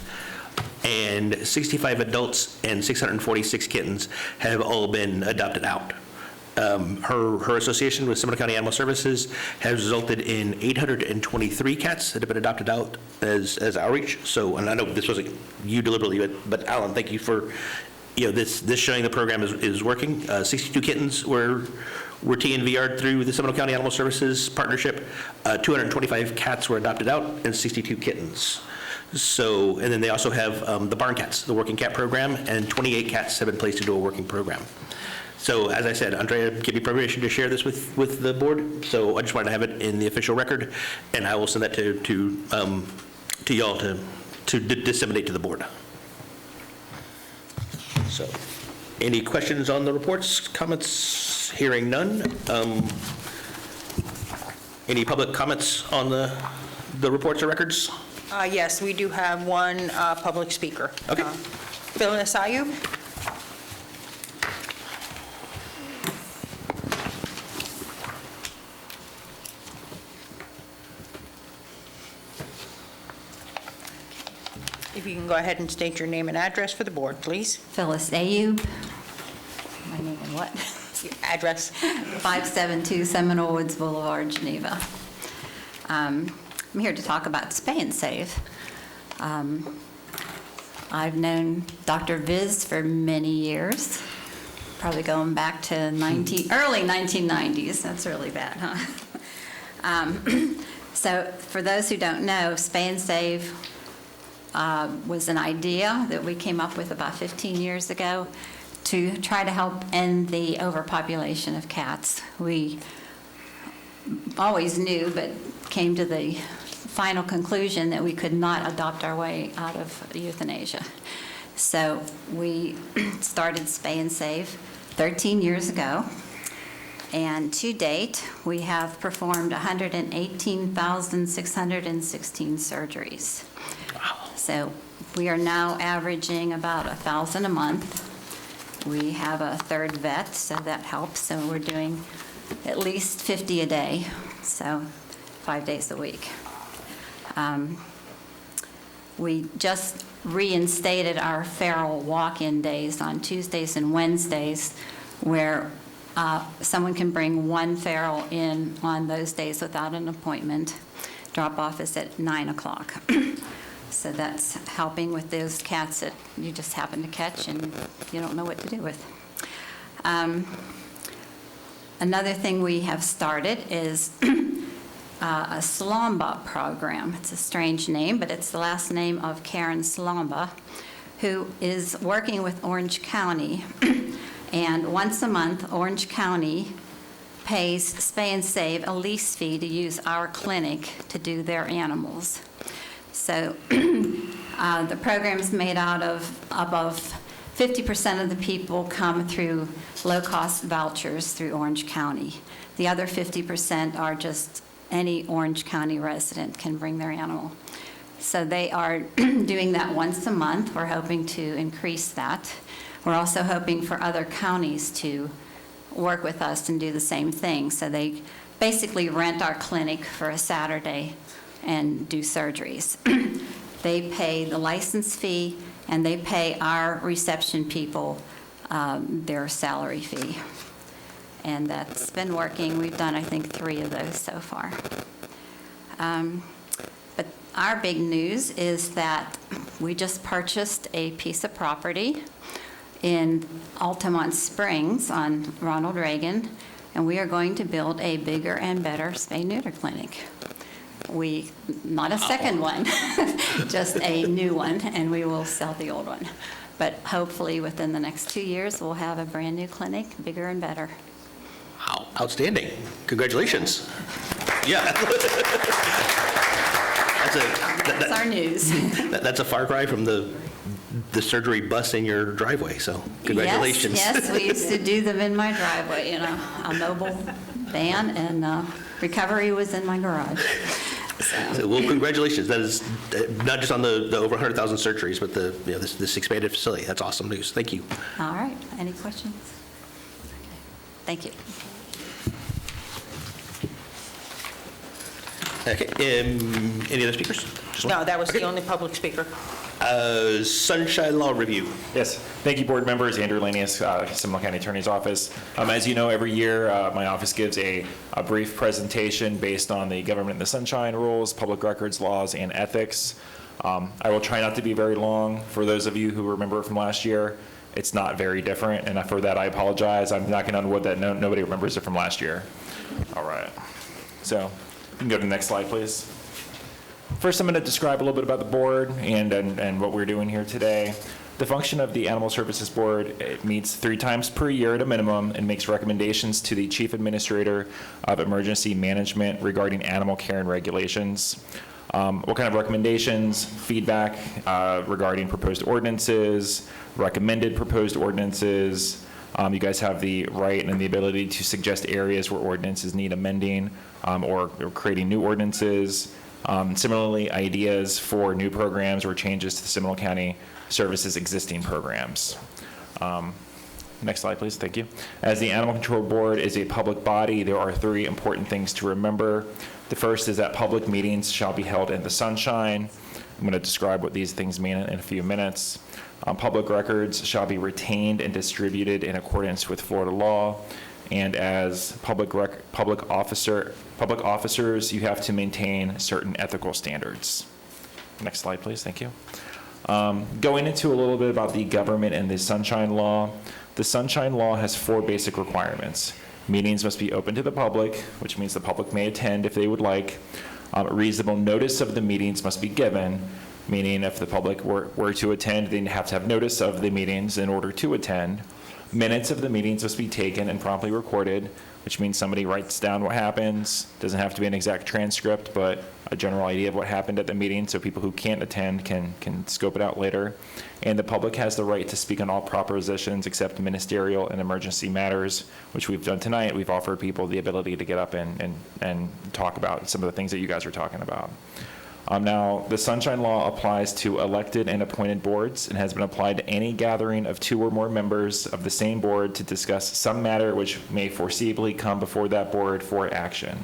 and 65 adults and 646 kittens have all been adopted out. Her association with Seminole County Animal Services has resulted in 823 cats that have been adopted out as outreach. So, and I know this wasn't you deliberately, but Alan, thank you for this showing the program is working. 62 kittens were TNVR'd through the Seminole County Animal Services Partnership. 225 cats were adopted out and 62 kittens. So, and then they also have the barn cats, the working cat program, and 28 cats have been placed into a working program. So, as I said, Andrea gave me permission to share this with the board, so I just wanted to have it in the official record, and I will send that to y'all to disseminate to the board. So, any questions on the reports, comments? Hearing none. Any public comments on the reports or records? Yes, we do have one public speaker. Okay. Phyllis Ayub? If you can go ahead and state your name and address for the board, please. Phyllis Ayub. My name and what? Your address. 572 Seminole Woods Boulevard, Geneva. I'm here to talk about Spay and Save. I've known Dr. Viz for many years, probably going back to early 1990s. That's really bad, huh? So for those who don't know, Spay and Save was an idea that we came up with about 15 years ago to try to help end the overpopulation of cats. We always knew, but came to the final conclusion that we could not adopt our way out of euthanasia. So we started Spay and Save 13 years ago, and to date, we have performed 118,616 surgeries. So we are now averaging about 1,000 a month. We have a third vet, so that helps. So we're doing at least 50 a day, so 5 days a week. We just reinstated our feral walk-in days on Tuesdays and Wednesdays, where someone can bring one feral in on those days without an appointment. Drop-off is at 9 o'clock. So that's helping with those cats that you just happen to catch and you don't know what to do with. Another thing we have started is a Slomba program. It's a strange name, but it's the last name of Karen Slomba, who is working with Orange County. And once a month, Orange County pays Spay and Save a lease fee to use our clinic to do their animals. So the program is made out of above 50% of the people come through low-cost vouchers through Orange County. The other 50% are just any Orange County resident can bring their animal. So they are doing that once a month. We're hoping to increase that. We're also hoping for other counties to work with us and do the same thing. So they basically rent our clinic for a Saturday and do surgeries. They pay the license fee, and they pay our reception people their salary fee. And that's been working. We've done, I think, 3 of those so far. But our big news is that we just purchased a piece of property in Altamont Springs on Ronald Reagan, and we are going to build a bigger and better spay-neuter clinic. Not a second one, just a new one, and we will sell the old one. But hopefully within the next 2 years, we'll have a brand-new clinic, bigger and better. Wow, outstanding. Congratulations. Yeah. That's our news. That's a far cry from the surgery bus in your driveway, so congratulations. Yes, we used to do them in my driveway, a mobile van, and recovery was in my garage. So, well, congratulations. That is not just on the over 100,000 surgeries, but this expanded facility. That's awesome news. Thank you. All right. Any questions? Thank you. Okay. Any other speakers? Just one? No, that was Okay. the only public speaker. Sunshine Law Review. Yes, thank you, board members. Andrew Lanius, Seminole County Attorney's Office. As you know, every year my office gives a brief presentation based on the Government in the Sunshine rules, public records laws, and ethics. I will try not to be very long. For those of you who remember from last year, it's not very different, and for that I apologize. I'm knocking on wood that nobody remembers it from last year. All right. So you can go to the next slide, please. First, I'm going to describe a little bit about the board and what we're doing here today. The function of the Animal Services Board, it meets 3 times per year at a minimum and makes recommendations to the Chief Administrator of Emergency Management regarding animal care and regulations. What kind of recommendations, feedback regarding proposed ordinances, recommended proposed ordinances. You guys have the right and the ability to suggest areas where ordinances need amending or creating new ordinances. Similarly, ideas for new programs or changes to the Seminole County Services existing programs. Next slide, please. Thank you. As the Animal Control Board is a public body, there are 3 important things to remember. The first is that public meetings shall be held in the sunshine. I'm going to describe what these things mean in a few minutes. Public records shall be retained and distributed in accordance with Florida law. And as public officers, you have to maintain certain ethical standards. Next slide, please. Thank you. Going into a little bit about the government and the Sunshine Law. The Sunshine Law has 4 basic requirements. Meetings must be open to the public, which means the public may attend if they would like. Reasonable notice of the meetings must be given, meaning if the public were to attend, they'd have to have notice of the meetings in order to attend. Minutes of the meetings must be taken and promptly recorded, which means somebody writes down what happens. Doesn't have to be an exact transcript, but a general idea of what happened at the meeting so people who can't attend can scope it out later. And the public has the right to speak on all propositions except ministerial and emergency matters, which we've done tonight. We've offered people the ability to get up and talk about some of the things that you guys are talking about. Now, the Sunshine Law applies to elected and appointed boards and has been applied to any gathering of 2 or more members of the same board to discuss some matter which may foreseeably come before that board for action.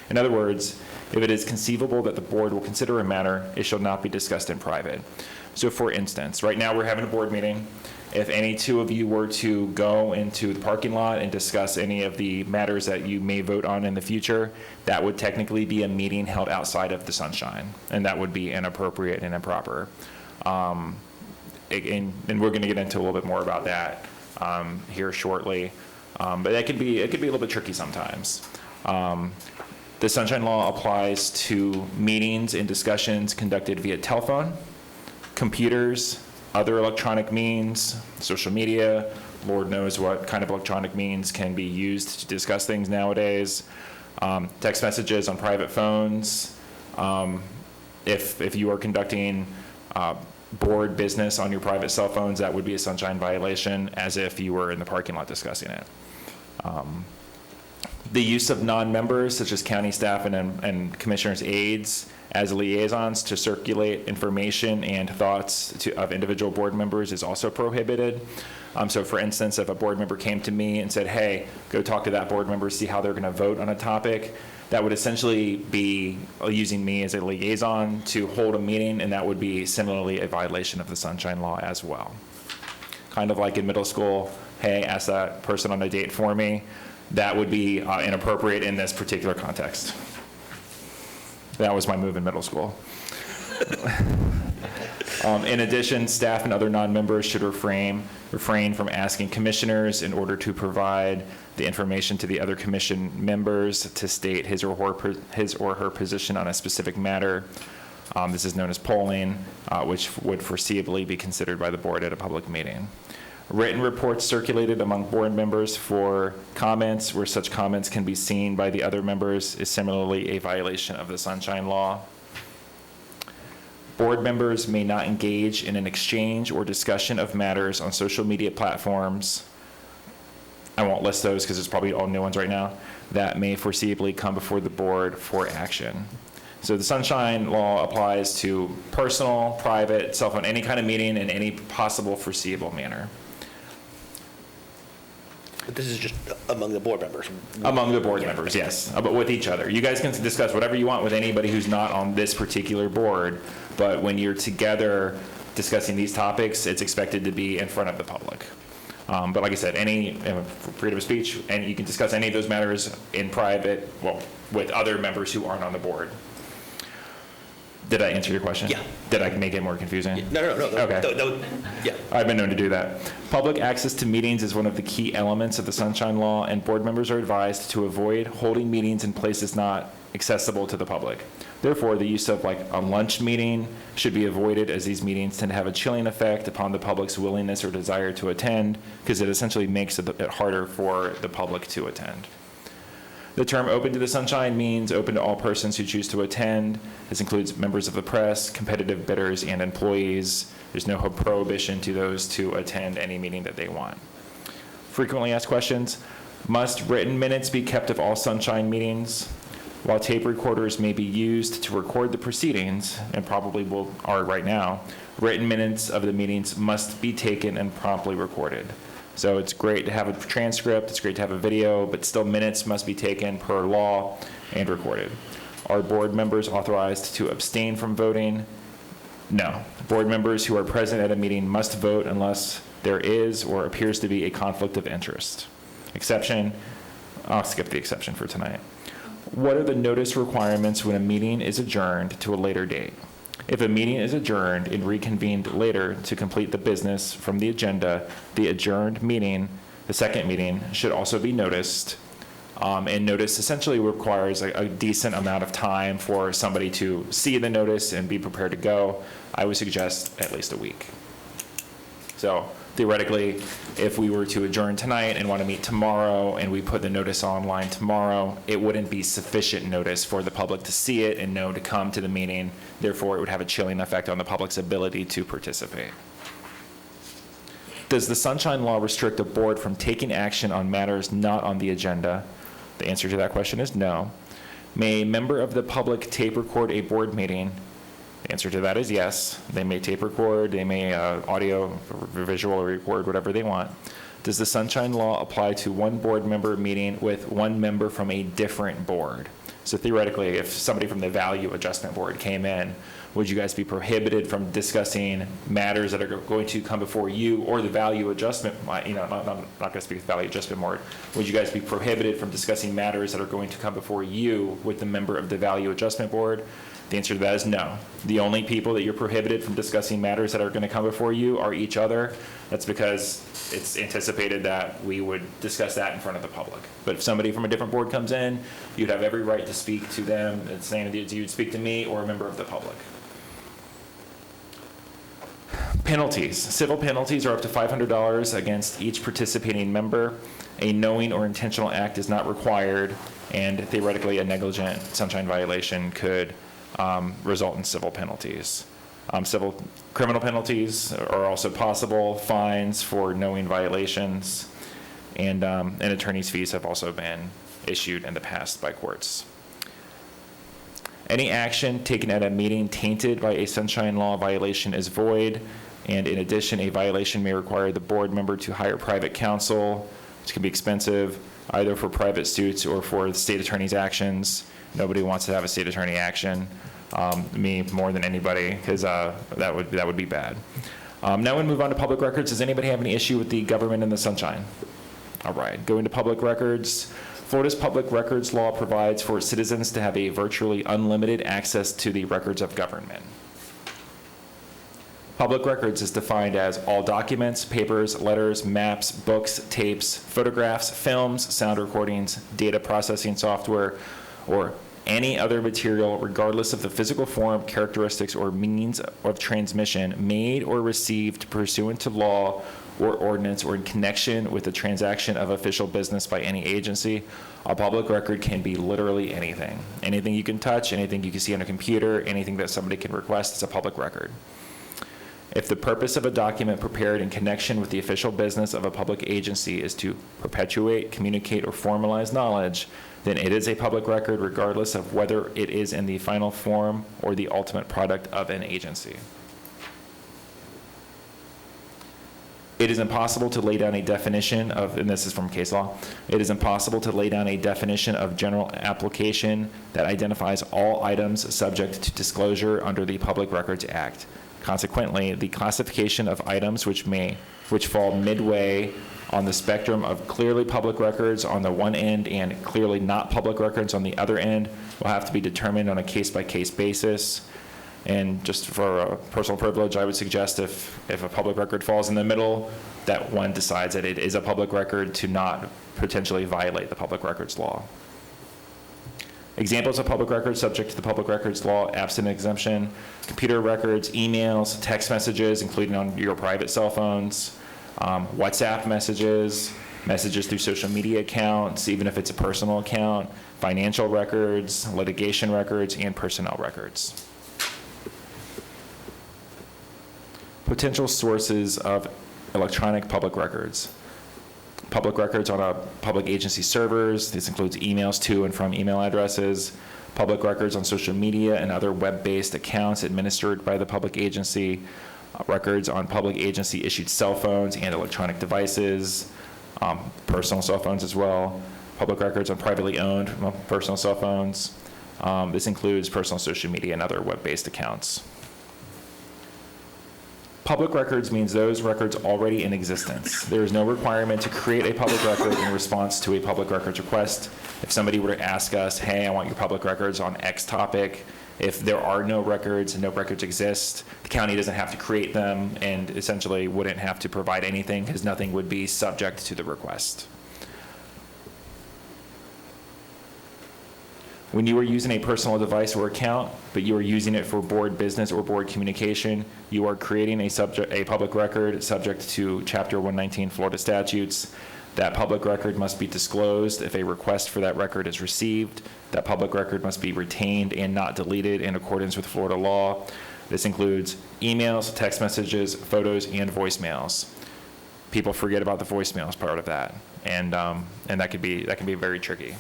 In other words, if it is conceivable that the board will consider a matter, it shall not be discussed in private. So for instance, right now we're having a board meeting. If any 2 of you were to go into the parking lot and discuss any of the matters that you may vote on in the future, that would technically be a meeting held outside of the sunshine, and that would be inappropriate and improper. And we're going to get into a little bit more about that here shortly, but it could be a little bit tricky sometimes. The Sunshine Law applies to meetings and discussions conducted via telephone, computers, other electronic means, social media. Lord knows what kind of electronic means can be used to discuss things nowadays. Text messages on private phones. If you are conducting board business on your private cell phones, that would be a sunshine violation, as if you were in the parking lot discussing it. The use of non-members, such as county staff and commissioners' aides, as liaisons to circulate information and thoughts of individual board members is also prohibited. So for instance, if a board member came to me and said, hey, go talk to that board member, see how they're going to vote on a topic, that would essentially be using me as a liaison to hold a meeting, and that would be similarly a violation of the Sunshine Law as well. Kind of like in middle school, hey, ask that person on a date for me. That would be inappropriate in this particular context. That was my move in middle school. In addition, staff and other non-members should refrain from asking commissioners in order to provide the information to the other commission members to state his or her position on a specific matter. This is known as polling, which would foreseeably be considered by the board at a public meeting. Written reports circulated among board members for comments where such comments can be seen by the other members is similarly a violation of the Sunshine Law. Board members may not engage in an exchange or discussion of matters on social media platforms. I won't list those because it's probably all new ones right now, that may foreseeably come before the board for action. So the Sunshine Law applies to personal, private, cell phone, any kind of meeting in any possible foreseeable manner. But this is just among the board members. Among the board members, yes, but with each other. You guys can discuss whatever you want with anybody who's not on this particular board, but when you're together discussing these topics, it's expected to be in front of the public. But like I said, any freedom of speech, and you can discuss any of those matters in private, well, with other members who aren't on the board. Did I answer your question? Yeah. Did I make it more confusing? No. Okay. Yeah. I've been known to do that. Public access to meetings is one of the key elements of the Sunshine Law, and board members are advised to avoid holding meetings in places not accessible to the public. Therefore, the use of like a lunch meeting should be avoided, as these meetings tend to have a chilling effect upon the public's willingness or desire to attend, because it essentially makes it harder for the public to attend. The term open to the sunshine means open to all persons who choose to attend. This includes members of the press, competitive bidders, and employees. There's no prohibition to those to attend any meeting that they want. Frequently asked questions. Must written minutes be kept of all sunshine meetings? While tape recorders may be used to record the proceedings, and probably are right now, written minutes of the meetings must be taken and promptly recorded. So it's great to have a transcript, it's great to have a video, but still minutes must be taken per law and recorded. Are board members authorized to abstain from voting? No. Board members who are present at a meeting must vote unless there is or appears to be a conflict of interest. Exception, I'll skip the exception for tonight. What are the notice requirements when a meeting is adjourned to a later date? If a meeting is adjourned and reconvened later to complete the business from the agenda, the adjourned meeting, the second meeting, should also be noticed. And notice essentially requires a decent amount of time for somebody to see the notice and be prepared to go. I would suggest at least a week. So theoretically, if we were to adjourn tonight and want to meet tomorrow and we put the notice online tomorrow, it wouldn't be sufficient notice for the public to see it and know to come to the meeting. Therefore, it would have a chilling effect on the public's ability to participate. Does the Sunshine Law restrict a board from taking action on matters not on the agenda? The answer to that question is no. May a member of the public tape record a board meeting? The answer to that is yes. They may tape record, they may audio, or visual record, whatever they want. Does the Sunshine Law apply to one board member meeting with one member from a different board? So theoretically, if somebody from the Value Adjustment Board came in, would you guys be prohibited from discussing matters that are going to come before you or the Value Adjustment, I'm not going to speak with Value Adjustment Board, would you guys be prohibited from discussing matters that are going to come before you with the member of the Value Adjustment Board? The answer to that is no. The only people that you're prohibited from discussing matters that are going to come before you are each other. That's because it's anticipated that we would discuss that in front of the public. But if somebody from a different board comes in, you'd have every right to speak to them, the same as you'd speak to me or a member of the public. Penalties. Civil penalties are up to $500 against each participating member. A knowing or intentional act is not required, and theoretically a negligent sunshine violation could result in civil penalties. Civil criminal penalties are also possible, fines for knowing violations, and attorney's fees have also been issued in the past by courts. Any action taken at a meeting tainted by a Sunshine Law violation is void, and in addition, a violation may require the board member to hire private counsel, which can be expensive, either for private suits or for the state attorney's actions. Nobody wants to have a state attorney action, me more than anybody, because that would be bad. Now we move on to public records. Does anybody have any issue with the government and the sunshine? All right, going to public records. Florida's public records law provides for citizens to have a virtually unlimited access to the records of government. Public records is defined as all documents, papers, letters, maps, books, tapes, photographs, films, sound recordings, data processing software, or any other material, regardless of the physical form, characteristics, or means of transmission, made or received pursuant to law or ordinance or in connection with the transaction of official business by any agency. A public record can be literally anything. Anything you can touch, anything you can see on a computer, anything that somebody can request is a public record. If the purpose of a document prepared in connection with the official business of a public agency is to perpetuate, communicate, or formalize knowledge, then it is a public record regardless of whether it is in the final form or the ultimate product of an agency. It is impossible to lay down a definition of, and this is from case law, it is impossible to lay down a definition of general application that identifies all items subject to disclosure under the Public Records Act. Consequently, the classification of items which fall midway on the spectrum of clearly public records on the one end and clearly not public records on the other end will have to be determined on a case-by-case basis. And just for a personal privilege, I would suggest if a public record falls in the middle, that one decides that it is a public record to not potentially violate the public records law. Examples of public records subject to the public records law, absent exemption: computer records, emails, text messages, including on your private cell phones, WhatsApp messages, messages through social media accounts, even if it's a personal account, financial records, litigation records, and personnel records. Potential sources of electronic public records. Public records on a public agency servers. This includes emails to and from email addresses. Public records on social media and other web-based accounts administered by the public agency. Records on public agency issued cell phones and electronic devices. Personal cell phones as well. Public records on privately owned personal cell phones. This includes personal social media and other web-based accounts. Public records means those records already in existence. There is no requirement to create a public record in response to a public records request. If somebody were to ask us, hey, I want your public records on X topic, if there are no records and no records exist, the county doesn't have to create them and essentially wouldn't have to provide anything because nothing would be subject to the request. When you are using a personal device or account, but you are using it for board business or board communication, you are creating a public record subject to Chapter 119 Florida statutes. That public record must be disclosed if a request for that record is received. That public record must be retained and not deleted in accordance with Florida law. This includes emails, text messages, photos, and voicemails. People forget about the voicemails part of that, and that can be very tricky.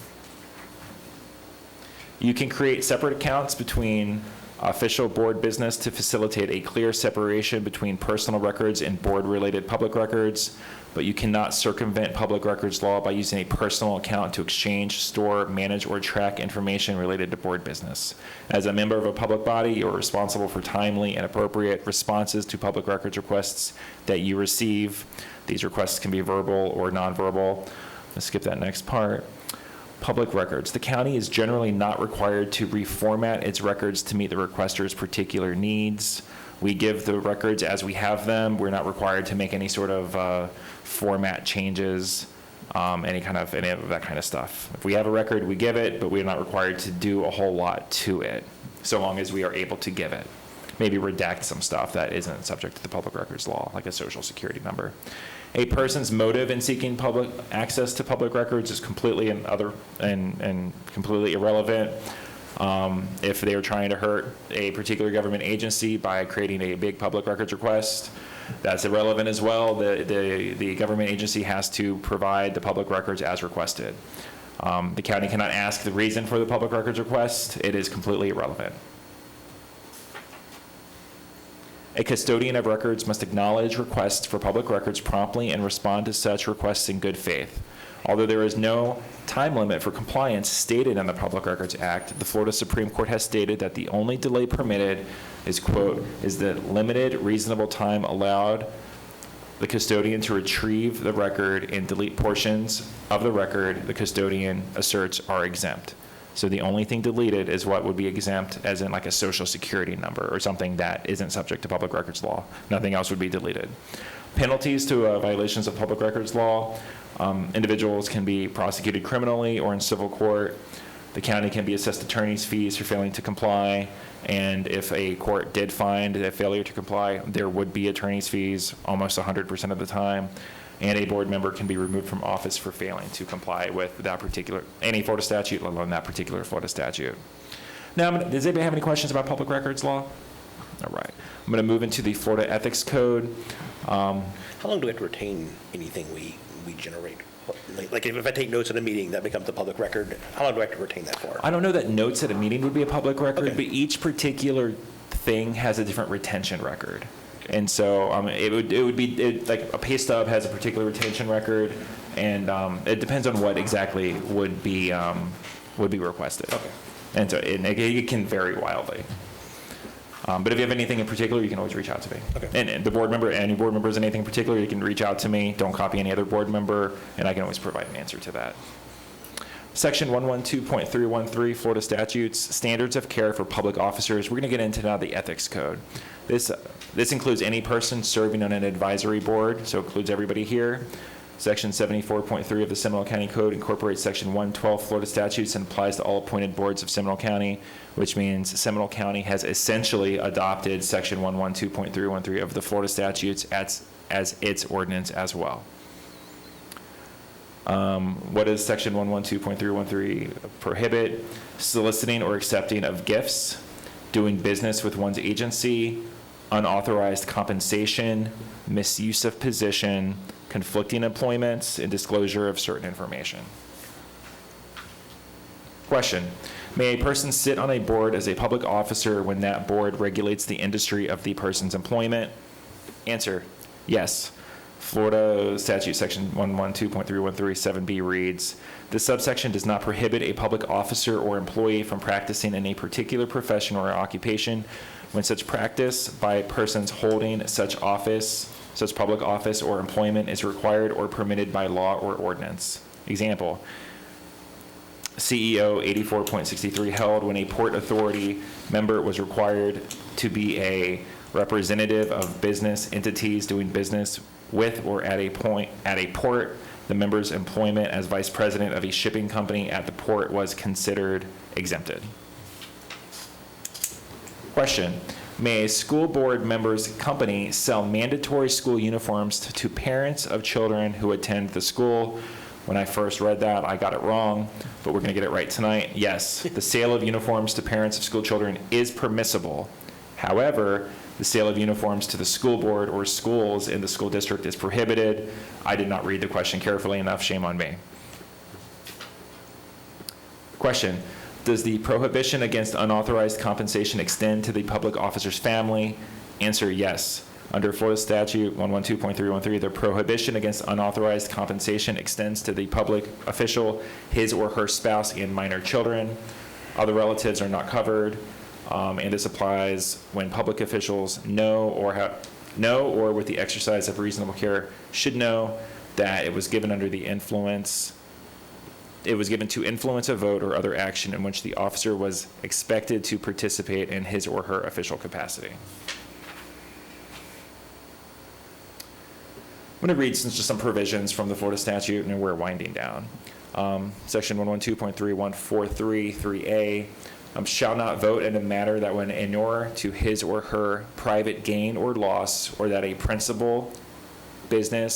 You can create separate accounts between official board business to facilitate a clear separation between personal records and board-related public records, but you cannot circumvent public records law by using a personal account to exchange, store, manage, or track information related to board business. As a member of a public body, you are responsible for timely and appropriate responses to public records requests that you receive. These requests can be verbal or nonverbal. Let's skip that next part. Public records. The county is generally not required to reformat its records to meet the requester's particular needs. We give the records as we have them. We're not required to make any sort of format changes, any of that kind of stuff. If we have a record, we give it, but we're not required to do a whole lot to it, so long as we are able to give it. Maybe redact some stuff that isn't subject to the public records law, like a social security number. A person's motive in seeking public access to public records is completely and completely irrelevant. If they are trying to hurt a particular government agency by creating a big public records request, that's irrelevant as well. The government agency has to provide the public records as requested. The county cannot ask the reason for the public records request. It is completely irrelevant. A custodian of records must acknowledge requests for public records promptly and respond to such requests in good faith. Although there is no time limit for compliance stated in the Public Records Act, the Florida Supreme Court has stated that the only delay permitted is, quote, is the limited reasonable time allowed the custodian to retrieve the record and delete portions of the record the custodian asserts are exempt. So the only thing deleted is what would be exempt, as in like a social security number or something that isn't subject to public records law. Nothing else would be deleted. Penalties to violations of public records law. Individuals can be prosecuted criminally or in civil court. The county can be assessed attorney's fees for failing to comply. And if a court did find a failure to comply, there would be attorney's fees almost 100% of the time. And a board member can be removed from office for failing to comply with that particular, any Florida statute, let alone that particular Florida statute. Now, does anybody have any questions about public records law? All right. I'm going to move into the Florida Ethics Code. How long do we have to retain anything we generate? Like if I take notes at a meeting, that becomes a public record. How long do I have to retain that for? I don't know that notes at a meeting would be a public record, Okay. but each particular thing has a different retention record. And so it would be like a pay stub has a particular retention record, and it depends on what exactly would be requested. Okay. And so it can vary wildly. But if you have anything in particular, you can always reach out to me. Okay. And the board member, any board members, anything in particular, you can reach out to me. Don't copy any other board member, and I can always provide an answer to that. Section 112.313 Florida statutes, standards of care for public officers. We're going to get into now the ethics code. This includes any person serving on an advisory board, so it includes everybody here. Section 74.3 of the Seminole County Code incorporates Section 112 Florida statutes and applies to all appointed boards of Seminole County, which means Seminole County has essentially adopted Section 112.313 of the Florida statutes as its ordinance as well. What does Section 112.313 prohibit? Soliciting or accepting of gifts, doing business with one's agency, unauthorized compensation, misuse of position, conflicting employments, and disclosure of certain information. Question: may a person sit on a board as a public officer when that board regulates the industry of the person's employment? Answer: yes. Florida statute section 112.313(7)B reads, this subsection does not prohibit a public officer or employee from practicing in a particular profession or occupation when such practice by persons holding such office, such public office or employment is required or permitted by law or ordinance. Example, CEO 84.63 held when a Port Authority member was required to be a representative of business entities doing business with or at a port. The member's employment as vice president of a shipping company at the port was considered exempted. Question: may a school board member's company sell mandatory school uniforms to parents of children who attend the school? When I first read that, I got it wrong, but we're going to get it right tonight. Yes, the sale of uniforms to parents of school children is permissible. However, the sale of uniforms to the school board or schools in the school district is prohibited. I did not read the question carefully enough. Shame on me. Question: does the prohibition against unauthorized compensation extend to the public officer's family? Answer: yes. Under Florida statute 112.313, the prohibition against unauthorized compensation extends to the public official, his or her spouse, and minor children. Other relatives are not covered. And this applies when public officials know or with the exercise of reasonable care should know that it was given under the influence, it was given to influence a vote or other action in which the officer was expected to participate in his or her official capacity. I'm going to read just some provisions from the Florida statute, and we're winding down. Section 112.31433A. Shall not vote in a matter that would inure to his or her private gain or loss, or that a principal, business,